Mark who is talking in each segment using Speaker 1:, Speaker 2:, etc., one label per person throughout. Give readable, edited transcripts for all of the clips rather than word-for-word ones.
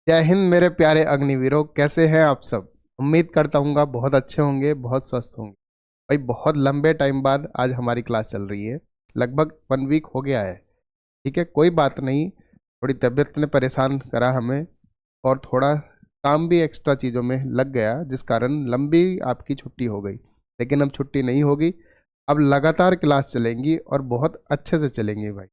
Speaker 1: जय हिंद मेरे प्यारे अग्निवीरों, कैसे हैं आप सब। उम्मीद करता हूँ बहुत अच्छे होंगे, बहुत स्वस्थ होंगे। भाई बहुत लंबे टाइम बाद आज हमारी क्लास चल रही है। लगभग 1 वीक हो गया है। ठीक है, कोई बात नहीं। थोड़ी तबीयत ने परेशान करा हमें, और थोड़ा काम भी एक्स्ट्रा चीज़ों में लग गया, जिस कारण लंबी आपकी छुट्टी हो गई। लेकिन अब छुट्टी नहीं होगी। अब लगातार क्लास चलेंगी और बहुत अच्छे से चलेंगी भाई।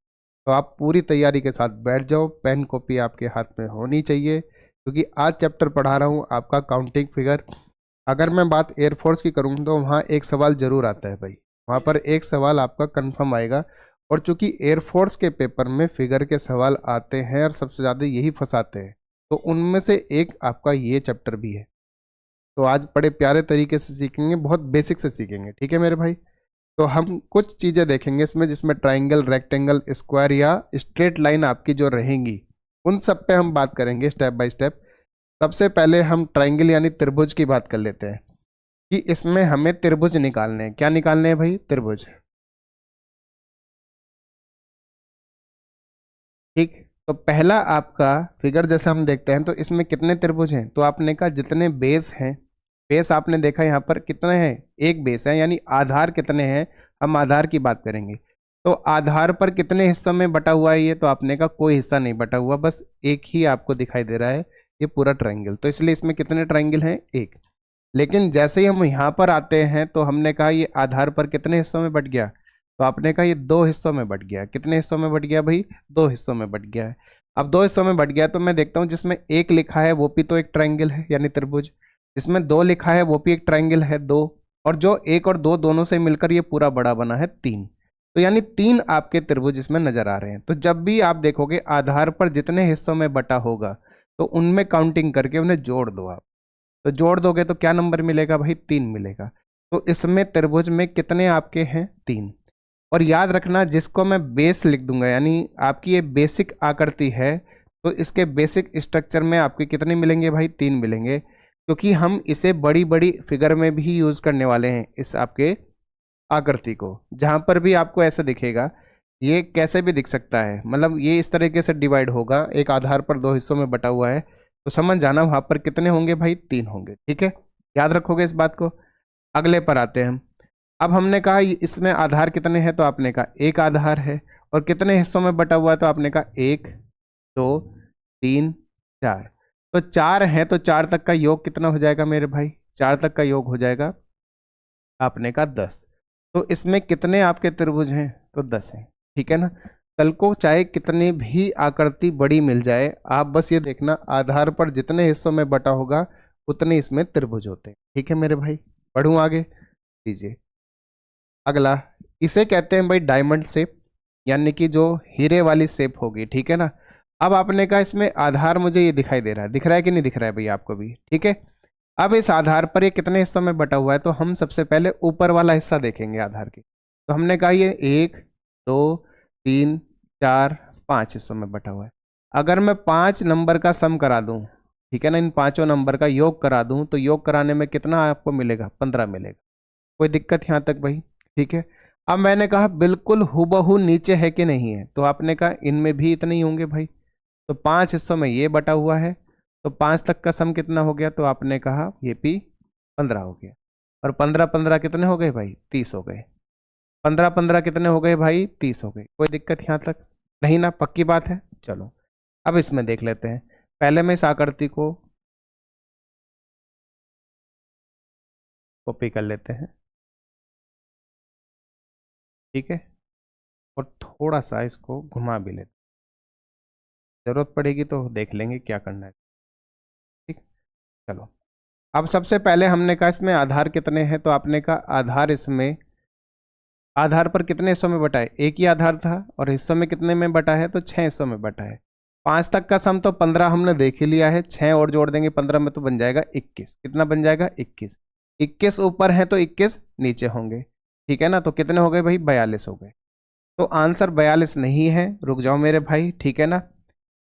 Speaker 1: तो आप पूरी तैयारी के साथ बैठ जाओ, पेन कॉपी आपके हाथ में होनी चाहिए, क्योंकि आज चैप्टर पढ़ा रहा हूँ आपका काउंटिंग फिगर। अगर मैं बात एयरफोर्स की करूँ तो वहाँ एक सवाल जरूर आता है भाई। वहाँ पर एक सवाल आपका कंफर्म आएगा। और चूंकि एयरफोर्स के पेपर में फिगर के सवाल आते हैं और सबसे ज़्यादा यही फंसाते हैं, तो उनमें से एक आपका ये चैप्टर भी है। तो आज बड़े प्यारे तरीके से सीखेंगे, बहुत बेसिक से सीखेंगे। ठीक है मेरे भाई। तो हम कुछ चीज़ें देखेंगे इसमें, जिसमें ट्राइंगल, रेक्टेंगल, स्क्वायर या स्ट्रेट लाइन आपकी जो रहेंगी, उन सब पे हम बात करेंगे स्टेप बाय स्टेप। सबसे पहले हम ट्राइंगल यानी त्रिभुज की बात कर लेते हैं कि इसमें हमें त्रिभुज निकालने हैं। क्या निकालने हैं भाई? त्रिभुज। ठीक। तो पहला आपका फिगर जैसे हम देखते हैं, तो इसमें कितने त्रिभुज हैं? तो आपने कहा जितने बेस हैं। बेस आपने देखा यहाँ पर कितने हैं? एक बेस है, यानी आधार कितने हैं? हम आधार की बात करेंगे। तो आधार पर कितने हिस्सों में बटा हुआ है ये? तो आपने कहा कोई हिस्सा नहीं बटा हुआ, बस एक ही आपको दिखाई दे रहा है, ये पूरा ट्राइंगल। तो इसलिए इसमें कितने ट्राइंगल हैं? एक। लेकिन जैसे ही हम यहाँ पर आते हैं, तो हमने कहा ये आधार पर कितने हिस्सों में बट गया? तो आपने कहा ये दो हिस्सों में बट गया। कितने हिस्सों में बट गया भाई? दो हिस्सों में बट गया है। अब दो हिस्सों में बट गया, तो मैं देखता हूँ जिसमें एक लिखा है वो भी तो एक ट्राइंगल है, यानी त्रिभुज। जिसमें दो लिखा है वो भी एक ट्राइंगल है, दो। और जो एक और दो दोनों से मिलकर ये पूरा बड़ा बना है, तीन। तो यानी तीन आपके त्रिभुज इसमें नजर आ रहे हैं। तो जब भी आप देखोगे आधार पर जितने हिस्सों में बटा होगा, तो उनमें काउंटिंग करके उन्हें जोड़ दो आप। तो जोड़ दोगे तो क्या नंबर मिलेगा भाई? 3 मिलेगा। तो इसमें त्रिभुज में कितने आपके हैं? 3। और याद रखना, जिसको मैं बेस लिख दूंगा, यानी आपकी ये बेसिक आकृति है, तो इसके बेसिक स्ट्रक्चर में आपके कितने मिलेंगे भाई? 3 मिलेंगे, क्योंकि हम इसे बड़ी बड़ी फिगर में भी यूज करने वाले हैं। इस आपके आकृति को जहां पर भी आपको ऐसा दिखेगा, ये कैसे भी दिख सकता है, मतलब ये इस तरीके से डिवाइड होगा, एक आधार पर दो हिस्सों में बटा हुआ है, तो समझ जाना वहां पर कितने होंगे भाई? 3 होंगे। ठीक है, याद रखोगे इस बात को। अगले पर आते हैं हम। अब हमने कहा इसमें आधार कितने हैं? तो आपने कहा एक आधार है। और कितने हिस्सों में बटा हुआ है? तो आपने कहा 1, 2, 3, 4। तो 4 है, तो 4 तक का योग कितना हो जाएगा मेरे भाई? 4 तक का योग हो जाएगा आपने कहा 10। तो इसमें कितने आपके त्रिभुज हैं? तो 10 हैं। ठीक है ना। कल को चाहे कितनी भी आकृति बड़ी मिल जाए, आप बस ये देखना आधार पर जितने हिस्सों में बटा होगा उतने इसमें त्रिभुज होते हैं। ठीक है मेरे भाई। पढ़ूं आगे? लीजिए अगला। इसे कहते हैं भाई डायमंड शेप, यानी कि जो हीरे वाली शेप होगी। ठीक है ना। अब आपने कहा इसमें आधार मुझे ये दिखाई दे रहा है, दिख रहा है कि नहीं दिख रहा है भाई आपको भी? ठीक है। अब इस आधार पर ये कितने हिस्सों में बटा हुआ है? तो हम सबसे पहले ऊपर वाला हिस्सा देखेंगे आधार की। तो हमने कहा ये 1, 2, 3, 4, 5 हिस्सों में बटा हुआ है। अगर मैं 5 नंबर का सम करा दूं, ठीक है ना, इन पांचों नंबर का योग करा दूं, तो योग कराने में कितना आपको मिलेगा? 15 मिलेगा। कोई दिक्कत यहाँ तक भाई? ठीक है। अब मैंने कहा बिल्कुल हूबहू नीचे है कि नहीं है? तो आपने कहा इनमें भी इतने ही होंगे भाई। तो 5 हिस्सों में ये बटा हुआ है, तो 5 तक का सम कितना हो गया? तो आपने कहा ये भी 15 हो गया। और 15 15 कितने हो गए भाई? 30 हो गए। 15 15 कितने हो गए भाई? 30 हो गए। कोई दिक्कत यहाँ तक नहीं ना? पक्की बात है। चलो अब इसमें देख लेते हैं। पहले मैं इस आकृति को कॉपी कर लेते हैं। ठीक है। और थोड़ा सा इसको घुमा भी लेते हैं, जरूरत पड़ेगी तो देख लेंगे क्या करना है। ठीक। चलो। अब सबसे पहले हमने कहा इसमें आधार कितने हैं? तो आपने कहा आधार इसमें, आधार पर कितने हिस्सों में बटा है? एक ही आधार था, और हिस्सों में कितने में बटा है? तो 6 हिस्सों में बटा है। 5 तक का सम तो 15 हमने देख ही लिया है, 6 और जोड़ देंगे 15 में तो बन जाएगा 21। कितना बन जाएगा? 21। 21 ऊपर है तो 21 नीचे होंगे। ठीक है ना। तो कितने हो गए भाई? 42 हो गए। तो आंसर 42 नहीं है। रुक जाओ मेरे भाई। ठीक है ना।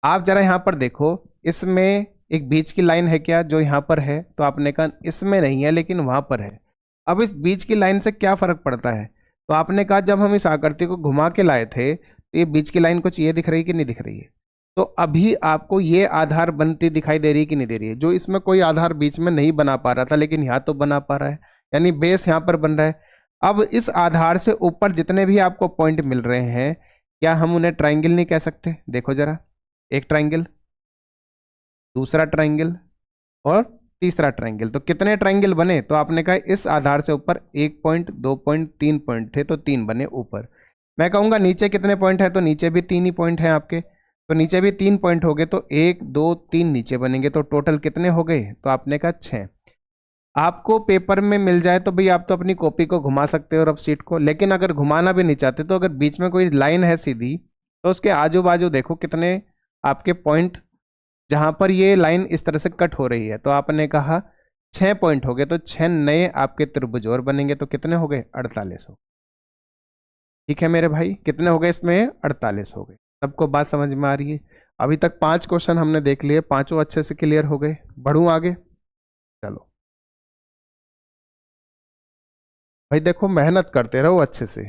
Speaker 1: आप जरा यहाँ पर देखो, इसमें एक बीच की लाइन है क्या जो यहाँ पर है? तो आपने कहा इसमें नहीं है, लेकिन वहां पर है। अब इस बीच की लाइन से क्या फर्क पड़ता है? तो आपने कहा जब हम इस आकृति को घुमा के लाए थे, तो ये बीच की लाइन कुछ ये दिख रही है कि नहीं दिख रही है? तो अभी आपको ये आधार बनती दिखाई दे रही है कि नहीं दे रही है? जो इसमें कोई आधार बीच में नहीं बना पा रहा था, लेकिन यहाँ तो बना पा रहा है, यानी बेस यहाँ पर बन रहा है। अब इस आधार से ऊपर जितने भी आपको पॉइंट मिल रहे हैं, क्या हम उन्हें ट्राइंगल नहीं कह सकते? देखो जरा, एक ट्राइंगल, दूसरा ट्राइंगल और तीसरा ट्राइंगल। तो कितने ट्राइंगल बने? तो आपने कहा इस आधार से ऊपर 1 पॉइंट, 2 पॉइंट, 3 पॉइंट थे, तो 3 बने ऊपर। मैं कहूंगा नीचे कितने पॉइंट है? तो नीचे भी 3 ही पॉइंट हैं आपके, तो नीचे भी 3 पॉइंट हो गए, तो 1 2 3 नीचे बनेंगे, तो टोटल कितने हो गए? तो आपने कहा 6। आपको पेपर में मिल जाए तो भाई आप तो अपनी कॉपी को घुमा सकते हो रफ शीट को, लेकिन अगर घुमाना भी नहीं चाहते तो अगर बीच में कोई लाइन है सीधी, तो उसके आजू बाजू देखो कितने आपके पॉइंट, जहां पर ये लाइन इस तरह से कट हो रही है। तो आपने कहा 6 पॉइंट हो गए, तो 6 नए आपके त्रिभुज और बनेंगे, तो कितने हो गए? 48 हो। ठीक है मेरे भाई, कितने हो गए इसमें? 48 हो गए। सबको बात समझ में आ रही है? अभी तक 5 क्वेश्चन हमने देख लिए, पांचों अच्छे से क्लियर हो गए। बढ़ूं आगे? चलो भाई देखो, मेहनत करते रहो अच्छे से।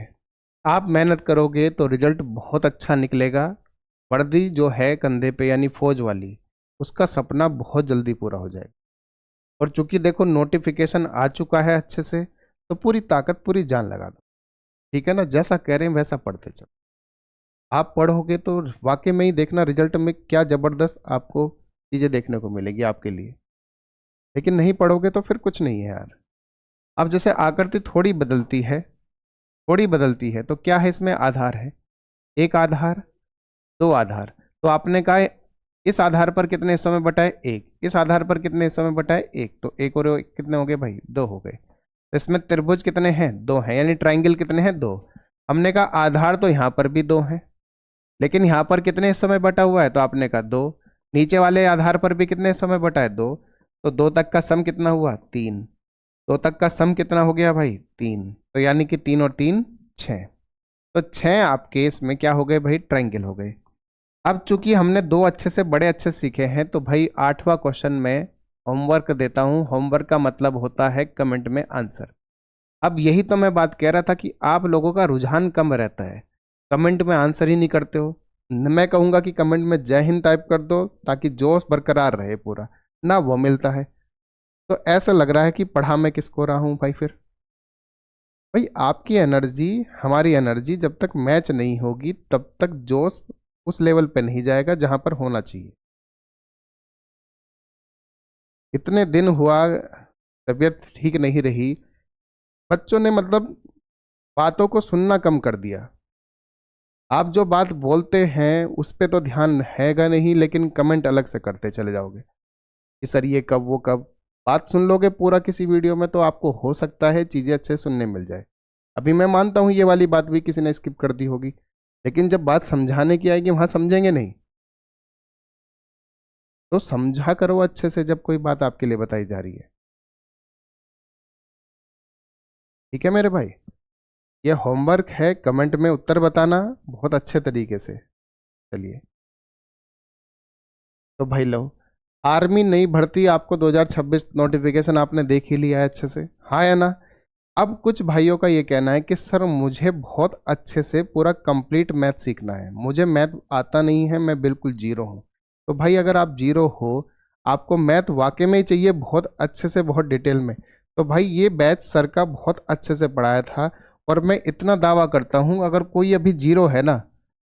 Speaker 1: आप मेहनत करोगे तो रिजल्ट बहुत अच्छा निकलेगा। वर्दी जो है कंधे पे, यानी फौज वाली, उसका सपना बहुत जल्दी पूरा हो जाएगा। और चूंकि देखो नोटिफिकेशन आ चुका है अच्छे से, तो पूरी ताकत पूरी जान लगा दो। ठीक है ना? जैसा कह रहे हैं वैसा पढ़ते चलो। आप पढ़ोगे तो वाकई में ही देखना रिजल्ट में क्या जबरदस्त आपको चीजें देखने को मिलेगी आपके लिए। लेकिन नहीं पढ़ोगे तो फिर कुछ नहीं है यार। अब जैसे आकृति थोड़ी बदलती है, थोड़ी बदलती है, तो क्या है इसमें? आधार है, एक आधार, दो आधार। तो आपने कहा इस आधार पर कितने हिस्सों में बटा है? एक। इस आधार पर कितने हिस्सों में बटा है? एक। तो एक और एक कितने हो गए भाई? 2 हो गए। तो इसमें त्रिभुज कितने हैं? 2 हैं, यानी ट्राइंगल कितने हैं? 2। हमने कहा आधार तो यहाँ पर भी 2 है, लेकिन यहाँ पर कितने हिस्सों में बटा हुआ है? तो आपने कहा 2। नीचे वाले आधार पर भी कितने हिस्सों में बटा है? 2। तो 2 तक का सम कितना हुआ? 3। 2 तक का सम कितना हो गया भाई? 3। तो यानी कि 3 और 3 6। तो 6 आपके इसमें क्या हो गए भाई? ट्राइंगल हो गए। अब चूंकि हमने 2 अच्छे से बड़े अच्छे सीखे हैं, तो भाई 8वां क्वेश्चन में होमवर्क देता हूं। होमवर्क का मतलब होता है कमेंट में आंसर। अब यही तो मैं बात कह रहा था कि आप लोगों का रुझान कम रहता है, कमेंट में आंसर ही नहीं करते हो। मैं कहूंगा कि कमेंट में जय हिंद टाइप कर दो, ताकि जोश बरकरार रहे पूरा, ना वो मिलता है। तो ऐसा लग रहा है कि पढ़ा मैं किसको रहा हूं भाई? फिर भाई आपकी एनर्जी, हमारी एनर्जी जब तक मैच नहीं होगी, तब तक जोश उस लेवल पे नहीं जाएगा जहां पर होना चाहिए। इतने दिन हुआ तबीयत ठीक नहीं रही, बच्चों ने मतलब बातों को सुनना कम कर दिया। आप जो बात बोलते हैं उस पे तो ध्यान हैगा नहीं, लेकिन कमेंट अलग से करते चले जाओगे कि सर ये कब, वो कब। बात सुन लोगे पूरा किसी वीडियो में, तो आपको हो सकता है चीज़ें अच्छे सुनने मिल जाए। अभी मैं मानता हूँ ये वाली बात भी किसी ने स्किप कर दी होगी, लेकिन जब बात समझाने की आएगी वहां समझेंगे नहीं। तो समझा करो अच्छे से जब कोई बात आपके लिए बताई जा रही है। ठीक है मेरे भाई? ये होमवर्क है, कमेंट में उत्तर बताना बहुत अच्छे तरीके से। चलिए, तो भाई लो, आर्मी नई भर्ती आपको 2026 नोटिफिकेशन आपने देख ही लिया है अच्छे से, हाँ या ना? अब कुछ भाइयों का ये कहना है कि सर मुझे बहुत अच्छे से पूरा कंप्लीट मैथ सीखना है, मुझे मैथ आता नहीं है, मैं बिल्कुल जीरो हूँ। तो भाई अगर आप जीरो हो, आपको मैथ वाकई में ही चाहिए बहुत अच्छे से, बहुत डिटेल में, तो भाई ये बैच सर का बहुत अच्छे से पढ़ाया था। और मैं इतना दावा करता हूँ, अगर कोई अभी जीरो है ना,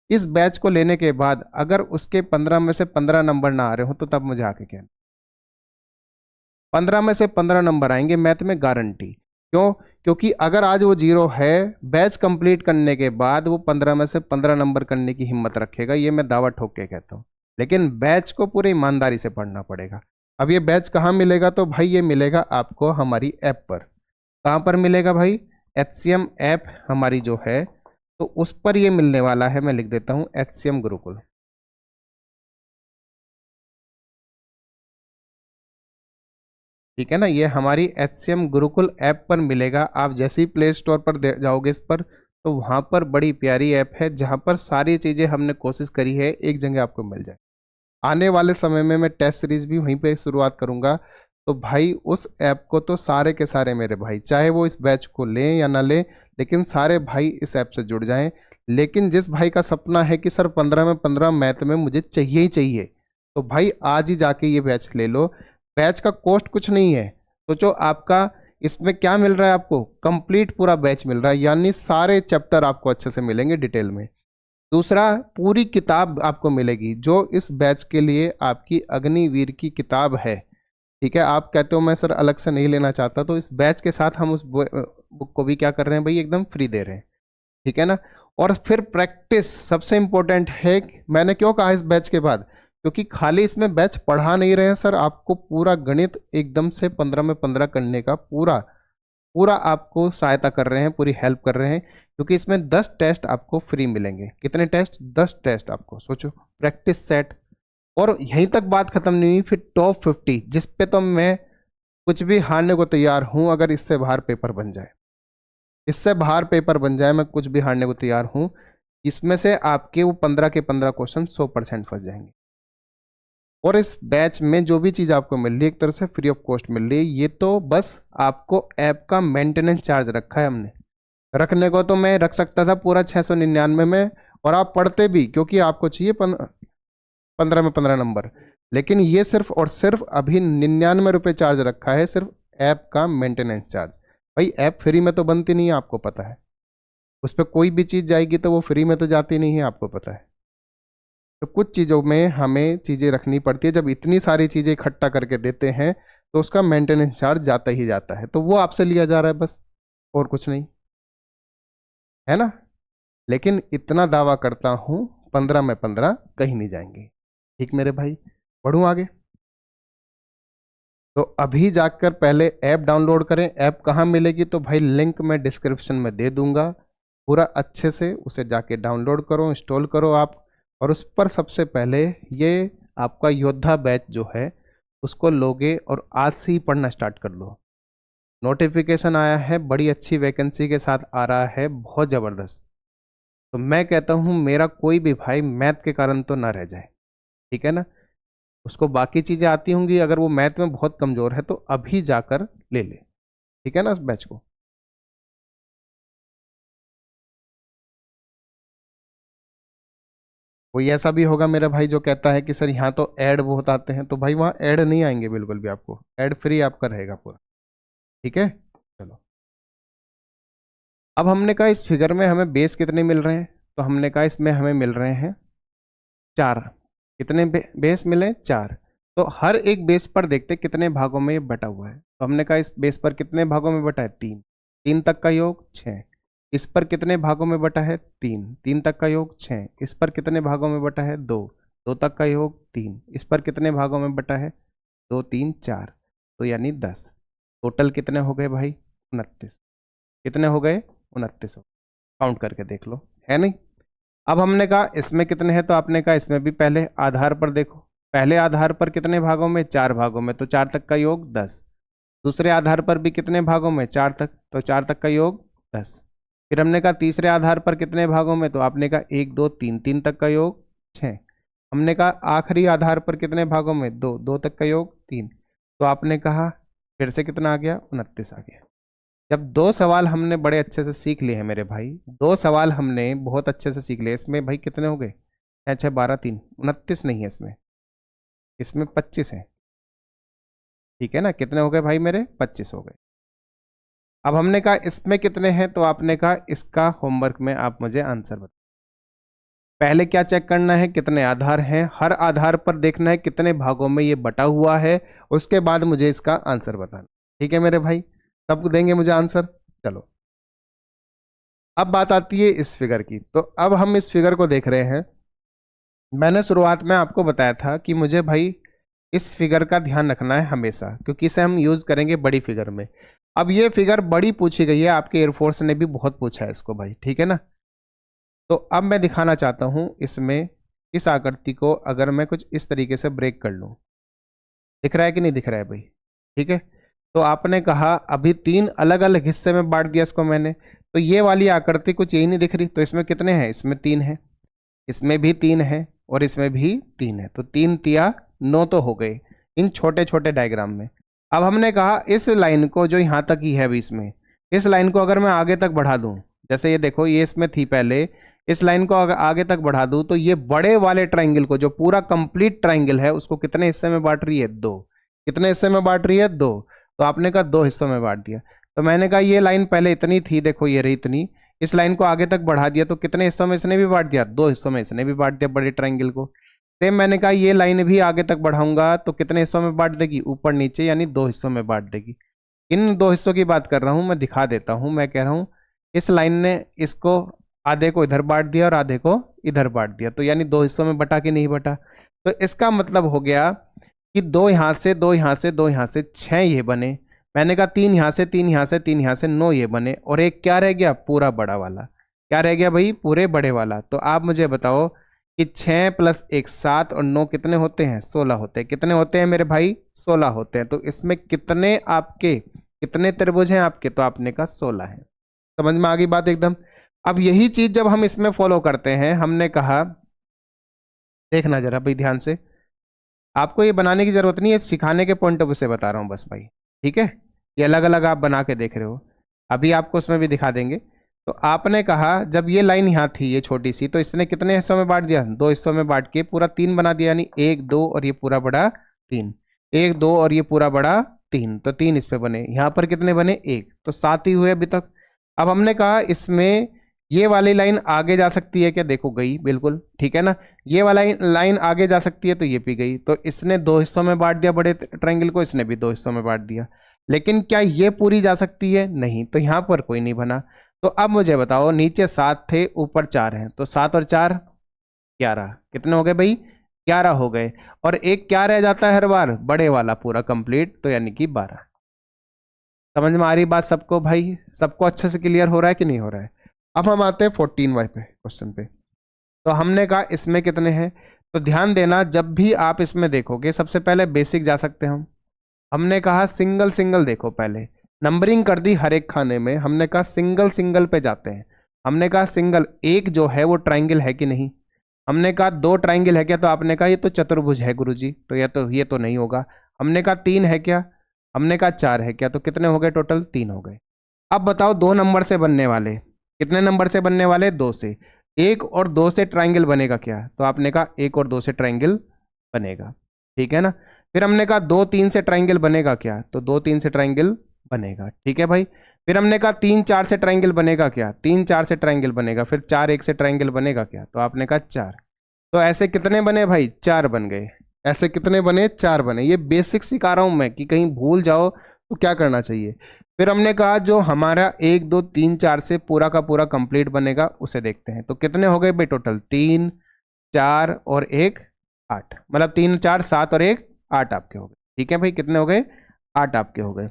Speaker 1: इस बैच को लेने के बाद अगर उसके 15 में से 15 नंबर ना आ रहे हो, तो तब मुझे आके कहना। 15 में से 15 नंबर आएंगे मैथ में, गारंटी। क्यों? क्योंकि अगर आज वो जीरो है, बैच कंप्लीट करने के बाद वो 15 में से 15 नंबर करने की हिम्मत रखेगा, ये मैं दावा ठोक के कहता हूँ। लेकिन बैच को पूरी ईमानदारी से पढ़ना पड़ेगा। अब ये बैच कहाँ मिलेगा? तो भाई ये मिलेगा आपको हमारी ऐप पर। कहाँ पर मिलेगा भाई? HCM ऐप हमारी जो है, तो उस पर ये मिलने वाला है। मैं लिख देता हूँ HCM गुरुकुल। ठीक है ना? ये हमारी HCM गुरुकुल ऐप पर मिलेगा। आप जैसे ही प्ले स्टोर पर जाओगे इस पर, तो वहाँ पर बड़ी प्यारी ऐप है, जहाँ पर सारी चीज़ें हमने कोशिश करी है एक जगह आपको मिल जाए। आने वाले समय में मैं टेस्ट सीरीज भी वहीं पे शुरुआत करूँगा। तो भाई उस ऐप को तो सारे के सारे मेरे भाई, चाहे वो इस बैच को लें या ना लें, लेकिन सारे भाई इस ऐप से जुड़ जाएं। लेकिन जिस भाई का सपना है कि सर 15 में 15 मैथ में मुझे चाहिए ही चाहिए, तो भाई आज ही जाके ये बैच ले लो। बैच का कॉस्ट कुछ नहीं है। सोचो आपका इसमें क्या मिल रहा है, आपको कंप्लीट पूरा बैच मिल रहा है, यानी सारे चैप्टर आपको अच्छे से मिलेंगे डिटेल में। दूसरा, पूरी किताब आपको मिलेगी जो इस बैच के लिए आपकी अग्निवीर की किताब है। ठीक है, आप कहते हो मैं सर अलग से नहीं लेना चाहता, तो इस बैच के साथ हम उस बुक को भी क्या कर रहे हैं भाई, एकदम फ्री दे रहे हैं। ठीक है ना। और फिर प्रैक्टिस सबसे इंपॉर्टेंट है। मैंने क्यों कहा इस बैच के बाद, क्योंकि खाली इसमें बैच पढ़ा नहीं रहे हैं सर, आपको पूरा गणित एकदम से 15 में 15 करने का पूरा पूरा आपको सहायता कर रहे हैं, पूरी हेल्प कर रहे हैं। क्योंकि इसमें 10 टेस्ट आपको फ्री मिलेंगे। कितने टेस्ट? 10 टेस्ट आपको, सोचो, प्रैक्टिस सेट। और यहीं तक बात खत्म नहीं हुई, फिर टॉप 50 जिस पे तो मैं कुछ भी हारने को तैयार हूं। अगर इससे बाहर पेपर बन जाए, इससे बाहर पेपर बन जाए, मैं कुछ भी हारने को तैयार हूं। इसमें से आपके वो 15 के 15 क्वेश्चन 100% फंस जाएंगे। और इस बैच में जो भी चीज़ आपको मिल रही है एक तरह से फ्री ऑफ कॉस्ट मिल रही है। ये तो बस आपको ऐप का मेंटेनेंस चार्ज रखा है हमने। रखने को तो मैं रख सकता था पूरा 699 में, और आप पढ़ते भी, क्योंकि आपको चाहिए 15 में 15 नंबर। लेकिन ये सिर्फ और सिर्फ अभी 99 रुपये चार्ज रखा है, सिर्फ ऐप का मेंटेनेंस चार्ज। भाई ऐप फ्री में तो बनती नहीं है, आपको पता है। उस पर कोई भी चीज़ जाएगी तो वो फ्री में तो जाती नहीं है, आपको पता है। तो कुछ चीज़ों में हमें चीज़ें रखनी पड़ती है। जब इतनी सारी चीज़ें इकट्ठा करके देते हैं तो उसका मेंटेनेंस चार्ज जाता ही जाता है, तो वो आपसे लिया जा रहा है बस, और कुछ नहीं है ना। लेकिन इतना दावा करता हूं, 15 में 15 कहीं नहीं जाएंगे। ठीक मेरे भाई, बढ़ूं आगे। तो अभी जाकर पहले ऐप डाउनलोड करें। ऐप कहाँ मिलेगी, तो भाई लिंक मैं डिस्क्रिप्शन में दे दूंगा। पूरा अच्छे से उसे जाके डाउनलोड करो, इंस्टॉल करो आप। और उस पर सबसे पहले ये आपका योद्धा बैच जो है उसको लोगे, और आज से ही पढ़ना स्टार्ट कर दो। नोटिफिकेशन आया है, बड़ी अच्छी वैकेंसी के साथ आ रहा है, बहुत ज़बरदस्त। तो मैं कहता हूँ मेरा कोई भी भाई मैथ के कारण तो ना रह जाए। ठीक है ना। उसको बाकी चीज़ें आती होंगी, अगर वो मैथ में बहुत कमज़ोर है तो अभी जाकर ले ले। ठीक है ना, इस बैच को। कोई ऐसा भी होगा मेरा भाई जो कहता है कि सर यहाँ तो ऐड बहुत आते हैं, तो भाई वहाँ ऐड नहीं आएंगे बिल्कुल भी, आपको ऐड फ्री आपका रहेगा पूरा। ठीक है, चलो। अब हमने कहा इस फिगर में हमें बेस कितने मिल रहे हैं, तो हमने कहा इसमें हमें मिल रहे हैं 4। कितने बेस मिले? 4। तो हर एक बेस पर देखते कितने भागों में ये बटा हुआ है। तो हमने कहा इस बेस पर कितने भागों में बटा है? 3। 3 तक का योग 6। इस पर कितने भागों में बटा है? 3। 3 तक का योग 6। इस पर कितने भागों में बटा है? 2। 2 तक का योग 3। इस पर कितने भागों में बटा है? 2 3 4, तो यानी 10। टोटल कितने हो गए भाई? 29। कितने हो गए? 29 हो। काउंट करके देख लो, है नहीं। अब हमने कहा इसमें कितने हैं, तो आपने कहा इसमें भी पहले आधार पर देखो। पहले आधार पर कितने भागों में? 4 भागों में, तो 4 तक का योग 10। दूसरे आधार पर भी कितने भागों में? 4 तक, तो 4 तक का योग 10। फिर हमने कहा तीसरे आधार पर कितने भागों में, तो आपने कहा 1 2 3, 3 तक का योग 6। हमने कहा आखिरी आधार पर कितने भागों में? 2, 2 तक का योग 3। तो आपने कहा फिर से कितना आ गया? 29 आ गया। जब 2 सवाल हमने बड़े अच्छे से सीख लिए हैं मेरे भाई, 2 सवाल हमने बहुत अच्छे से सीख लिए। इसमें भाई कितने हो गए? 6 6 12 3, 29 नहीं है इसमें, इसमें 25 है। ठीक है ना। कितने हो गए भाई मेरे? 25 हो गए। अब हमने कहा इसमें कितने हैं, तो आपने कहा इसका होमवर्क में आप मुझे आंसर बताओ। पहले क्या चेक करना है? कितने आधार हैं। हर आधार पर देखना है कितने भागों में ये बटा हुआ है। उसके बाद मुझे इसका आंसर बताना। ठीक है मेरे भाई, सबको देंगे मुझे आंसर। चलो, अब बात आती है इस फिगर की। तो अब हम इस फिगर को देख रहे हैं। मैंने शुरुआत में आपको बताया था कि मुझे भाई इस फिगर का ध्यान रखना है हमेशा, क्योंकि इसे हम यूज करेंगे बड़ी फिगर में। अब ये फिगर बड़ी पूछी गई है, आपके एयरफोर्स ने भी बहुत पूछा है इसको भाई। ठीक है ना। तो अब मैं दिखाना चाहता हूं इसमें, इस आकृति को अगर मैं कुछ इस तरीके से ब्रेक कर लूं, दिख रहा है कि नहीं दिख रहा है भाई? ठीक है। तो आपने कहा अभी 3 अलग अलग हिस्से में बांट दिया इसको मैंने, तो ये वाली आकृति कुछ यही नहीं दिख रही। तो इसमें कितने हैं? इसमें 3 है, इसमें भी 3 है, और इसमें भी 3 है। तो 3 तिया 9 तो हो गए इन छोटे छोटे डायग्राम में। अब हमने कहा इस लाइन को जो यहाँ तक ही है अभी इसमें, इस लाइन को अगर मैं आगे तक बढ़ा दूं, जैसे ये देखो ये इसमें थी पहले, इस लाइन को आगे तक बढ़ा दूं तो ये बड़े वाले ट्राइंगल को, जो पूरा कंप्लीट ट्राइंगल है, उसको कितने हिस्से में बांट रही है? दो। कितने हिस्से में बांट रही है? दो। तो आपने कहा दो हिस्सों में बांट दिया। तो मैंने कहा ये लाइन पहले इतनी थी, देखो ये रही इतनी, इस लाइन को आगे तक बढ़ा दिया तो कितने हिस्सों में इसने भी बांट दिया? दो हिस्सों में इसने भी बांट दिया बड़े ट्राइंगल को। सेम मैंने कहा ये लाइन भी आगे तक बढ़ाऊंगा तो कितने हिस्सों में बांट देगी? ऊपर नीचे, यानी दो हिस्सों में बांट देगी। इन दो हिस्सों की बात कर रहा हूं, मैं दिखा देता हूं। मैं कह रहा हूं इस लाइन ने इसको आधे को इधर बांट दिया और आधे को इधर बांट दिया, तो यानी दो हिस्सों में बटा कि नहीं बटा? तो इसका मतलब हो गया कि दो यहां से, दो यहां से, दो यहां से, 6 ये बने। मैंने कहा 3 यहां से, 3 यहां से, 3 यहां से, 9 ये बने। और एक क्या रह गया? पूरा बड़ा वाला। क्या रह गया भाई? पूरे बड़े वाला। तो आप मुझे बताओ कि 6 प्लस 1 7 और 9 कितने होते हैं? 16 होते हैं। कितने होते हैं मेरे भाई? 16 होते हैं। तो इसमें कितने आपके, कितने त्रिभुज हैं आपके? तो आपने कहा 16 है। समझ में आ गई बात एकदम। अब यही चीज जब हम इसमें फॉलो करते हैं, हमने कहा देखना जरा भाई ध्यान से, आपको ये बनाने की जरूरत नहीं है, सिखाने के पॉइंट ऑफ व्यू से बता रहा हूं बस भाई, ठीक है? ये अलग अलग आप बना के देख रहे हो, अभी आपको उसमें भी दिखा देंगे। तो आपने कहा जब ये लाइन यहाँ थी ये छोटी सी, तो इसने कितने हिस्सों में बांट दिया? दो हिस्सों में बांट के पूरा 3 बना दिया, यानी 1 2 और ये पूरा बड़ा 3, 1 2 और ये पूरा बड़ा 3, तो 3 इस पे बने। यहाँ पर कितने बने? 1, तो 7 ही हुए अभी तक। अब हमने कहा इसमें ये वाली लाइन आगे जा सकती है क्या? देखो गई, बिल्कुल ठीक है ना। ये वाला लाइन आगे जा सकती है तो ये भी गई। तो इसने दो हिस्सों में बांट दिया बड़े ट्रायंगल को, इसने भी दो हिस्सों में बांट दिया। लेकिन क्या ये पूरी जा सकती है? नहीं। तो यहां पर कोई नहीं बना। तो अब मुझे बताओ, नीचे 7 थे, ऊपर 4 हैं, तो 7 और 4 11। कितने हो गए भाई? 11 हो गए। और एक क्या रह जाता है हर बार? बड़े वाला पूरा कंप्लीट, तो यानी कि 12। समझ में आ रही बात सबको भाई? सबको अच्छे से क्लियर हो रहा है कि नहीं हो रहा है? अब हम आते हैं 14Y पे, क्वेश्चन पे। तो हमने कहा इसमें कितने हैं? तो ध्यान देना, जब भी आप इसमें देखोगे सबसे पहले बेसिक जा सकते हैं हम। हमने कहा सिंगल सिंगल देखो, पहले नंबरिंग कर दी हर एक खाने में। हमने कहा सिंगल सिंगल पे जाते हैं। हमने कहा सिंगल एक जो है वो ट्राइंगल है कि नहीं? हमने कहा 2 ट्राइंगल है क्या? तो आपने कहा ये तो चतुर्भुज है गुरुजी, तो ये तो नहीं होगा। हमने कहा 3 है क्या? हमने कहा 4 है क्या? तो कितने हो गए टोटल? 3 हो गए। अब बताओ 2 नंबर से बनने वाले, कितने नंबर से बनने वाले? 2 से। 1 और 2 से ट्राइंगल बनेगा क्या? तो आपने कहा 1 और 2 से ट्राइंगल बनेगा, ठीक है ना। फिर हमने कहा 2 3 से ट्राइंगल बनेगा क्या? तो 2 3 से ट्राइंगल बनेगा, ठीक है भाई। फिर हमने कहा 3 4 से ट्राइंगल बनेगा क्या? 3 4 से ट्राइंगल बनेगा। फिर 4 1 से ट्राइंगल बनेगा क्या? तो आपने कहा 4। तो ऐसे कितने बने भाई? 4 बन गए। ऐसे कितने बने? 4 बने। ये बेसिक सिखा रहा हूं मैं कि कहीं भूल जाओ तो क्या करना चाहिए। फिर हमने कहा जो हमारा 1 2 3 4 से पूरा का पूरा कंप्लीट बनेगा उसे देखते हैं। तो कितने हो गए भाई टोटल? 3 4 और 1 8, मतलब 3 4 7 और 1 8 आपके हो गए, ठीक है भाई। कितने हो गए? 8 आपके हो गए।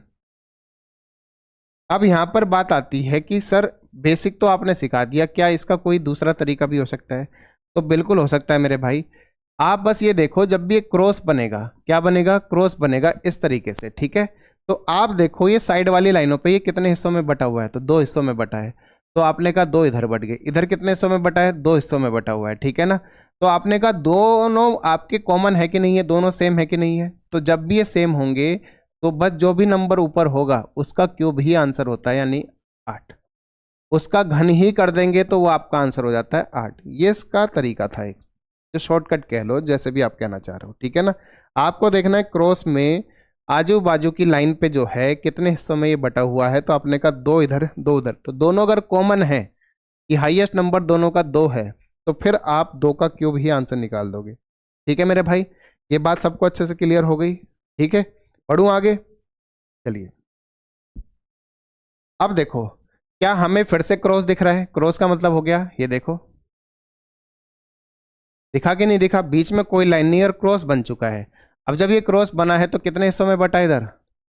Speaker 1: अब यहां पर बात आती है कि सर बेसिक तो आपने सिखा दिया, क्या इसका कोई दूसरा तरीका भी हो सकता है? तो बिल्कुल हो सकता है मेरे भाई। आप बस ये देखो, जब भी एक क्रॉस बनेगा, क्या बनेगा? क्रॉस बनेगा इस तरीके से, ठीक है। तो आप देखो ये साइड वाली लाइनों पे ये कितने हिस्सों में बटा हुआ है? तो 2 हिस्सों में बटा है। तो आपने कहा 2 इधर बट गए। इधर कितने हिस्सों में बटा है? 2 हिस्सों में बटा हुआ है, ठीक है ना। तो आपने कहा दोनों आपके कॉमन है कि नहीं है? दोनों सेम है कि नहीं है? तो जब भी ये सेम होंगे तो बस जो भी नंबर ऊपर होगा उसका क्यूब ही आंसर होता है, यानी 8। उसका घन ही कर देंगे तो वो आपका आंसर हो जाता है 8। ये इसका तरीका था, एक जो शॉर्टकट कह लो, जैसे भी आप कहना चाह रहे हो, ठीक है ना। आपको देखना है क्रॉस में आजू बाजू की लाइन पे जो है कितने हिस्सों में ये बटा हुआ है। तो आपने कहा 2 इधर 2 उधर, तो दोनों अगर कॉमन है कि हाईएस्ट नंबर दोनों का 2 है, तो फिर आप 2 का क्यूब ही आंसर निकाल दोगे, ठीक है मेरे भाई। ये बात सबको अच्छे से क्लियर हो गई, ठीक है। पढ़ूं आगे? चलिए अब देखो, क्या हमें फिर से क्रॉस दिख रहा है? क्रॉस का मतलब हो गया ये देखो, दिखा कि नहीं दिखा? बीच में कोई लाइन नहीं और क्रॉस बन चुका है। अब जब ये क्रॉस बना है तो कितने हिस्सों में बटा? इधर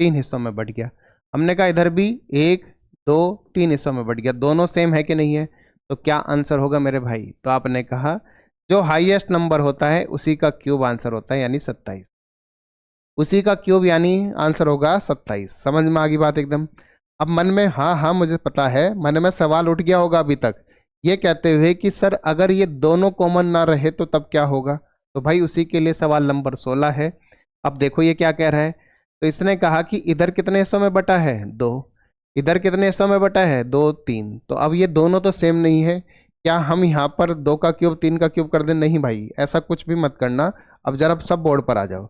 Speaker 1: 3 हिस्सों में बट गया। हमने कहा इधर भी 1 2 3 हिस्सों में बट गया। दोनों सेम है कि नहीं है? तो क्या आंसर होगा मेरे भाई? तो आपने कहा जो हाईएस्ट नंबर होता है उसी का क्यूब आंसर होता है, यानी 27। उसी का क्यूब यानी आंसर होगा 27। समझ में आ गई बात एकदम? अब मन में, हाँ हाँ मुझे पता है, मन में सवाल उठ गया होगा अभी तक ये कहते हुए कि सर अगर ये दोनों कॉमन ना रहे तो तब क्या होगा? तो भाई उसी के लिए सवाल नंबर 16 है। अब देखो ये क्या कह रहा है। तो इसने कहा कि इधर कितने हिस्सों में बटा है? 2। इधर कितने हिस्सों में बटा है? 2 3। तो अब ये दोनों तो सेम नहीं है, क्या हम यहाँ पर 2 का क्यूब 3 का क्यूब कर दें? नहीं भाई, ऐसा कुछ भी मत करना। अब जरा सब बोर्ड पर आ जाओ।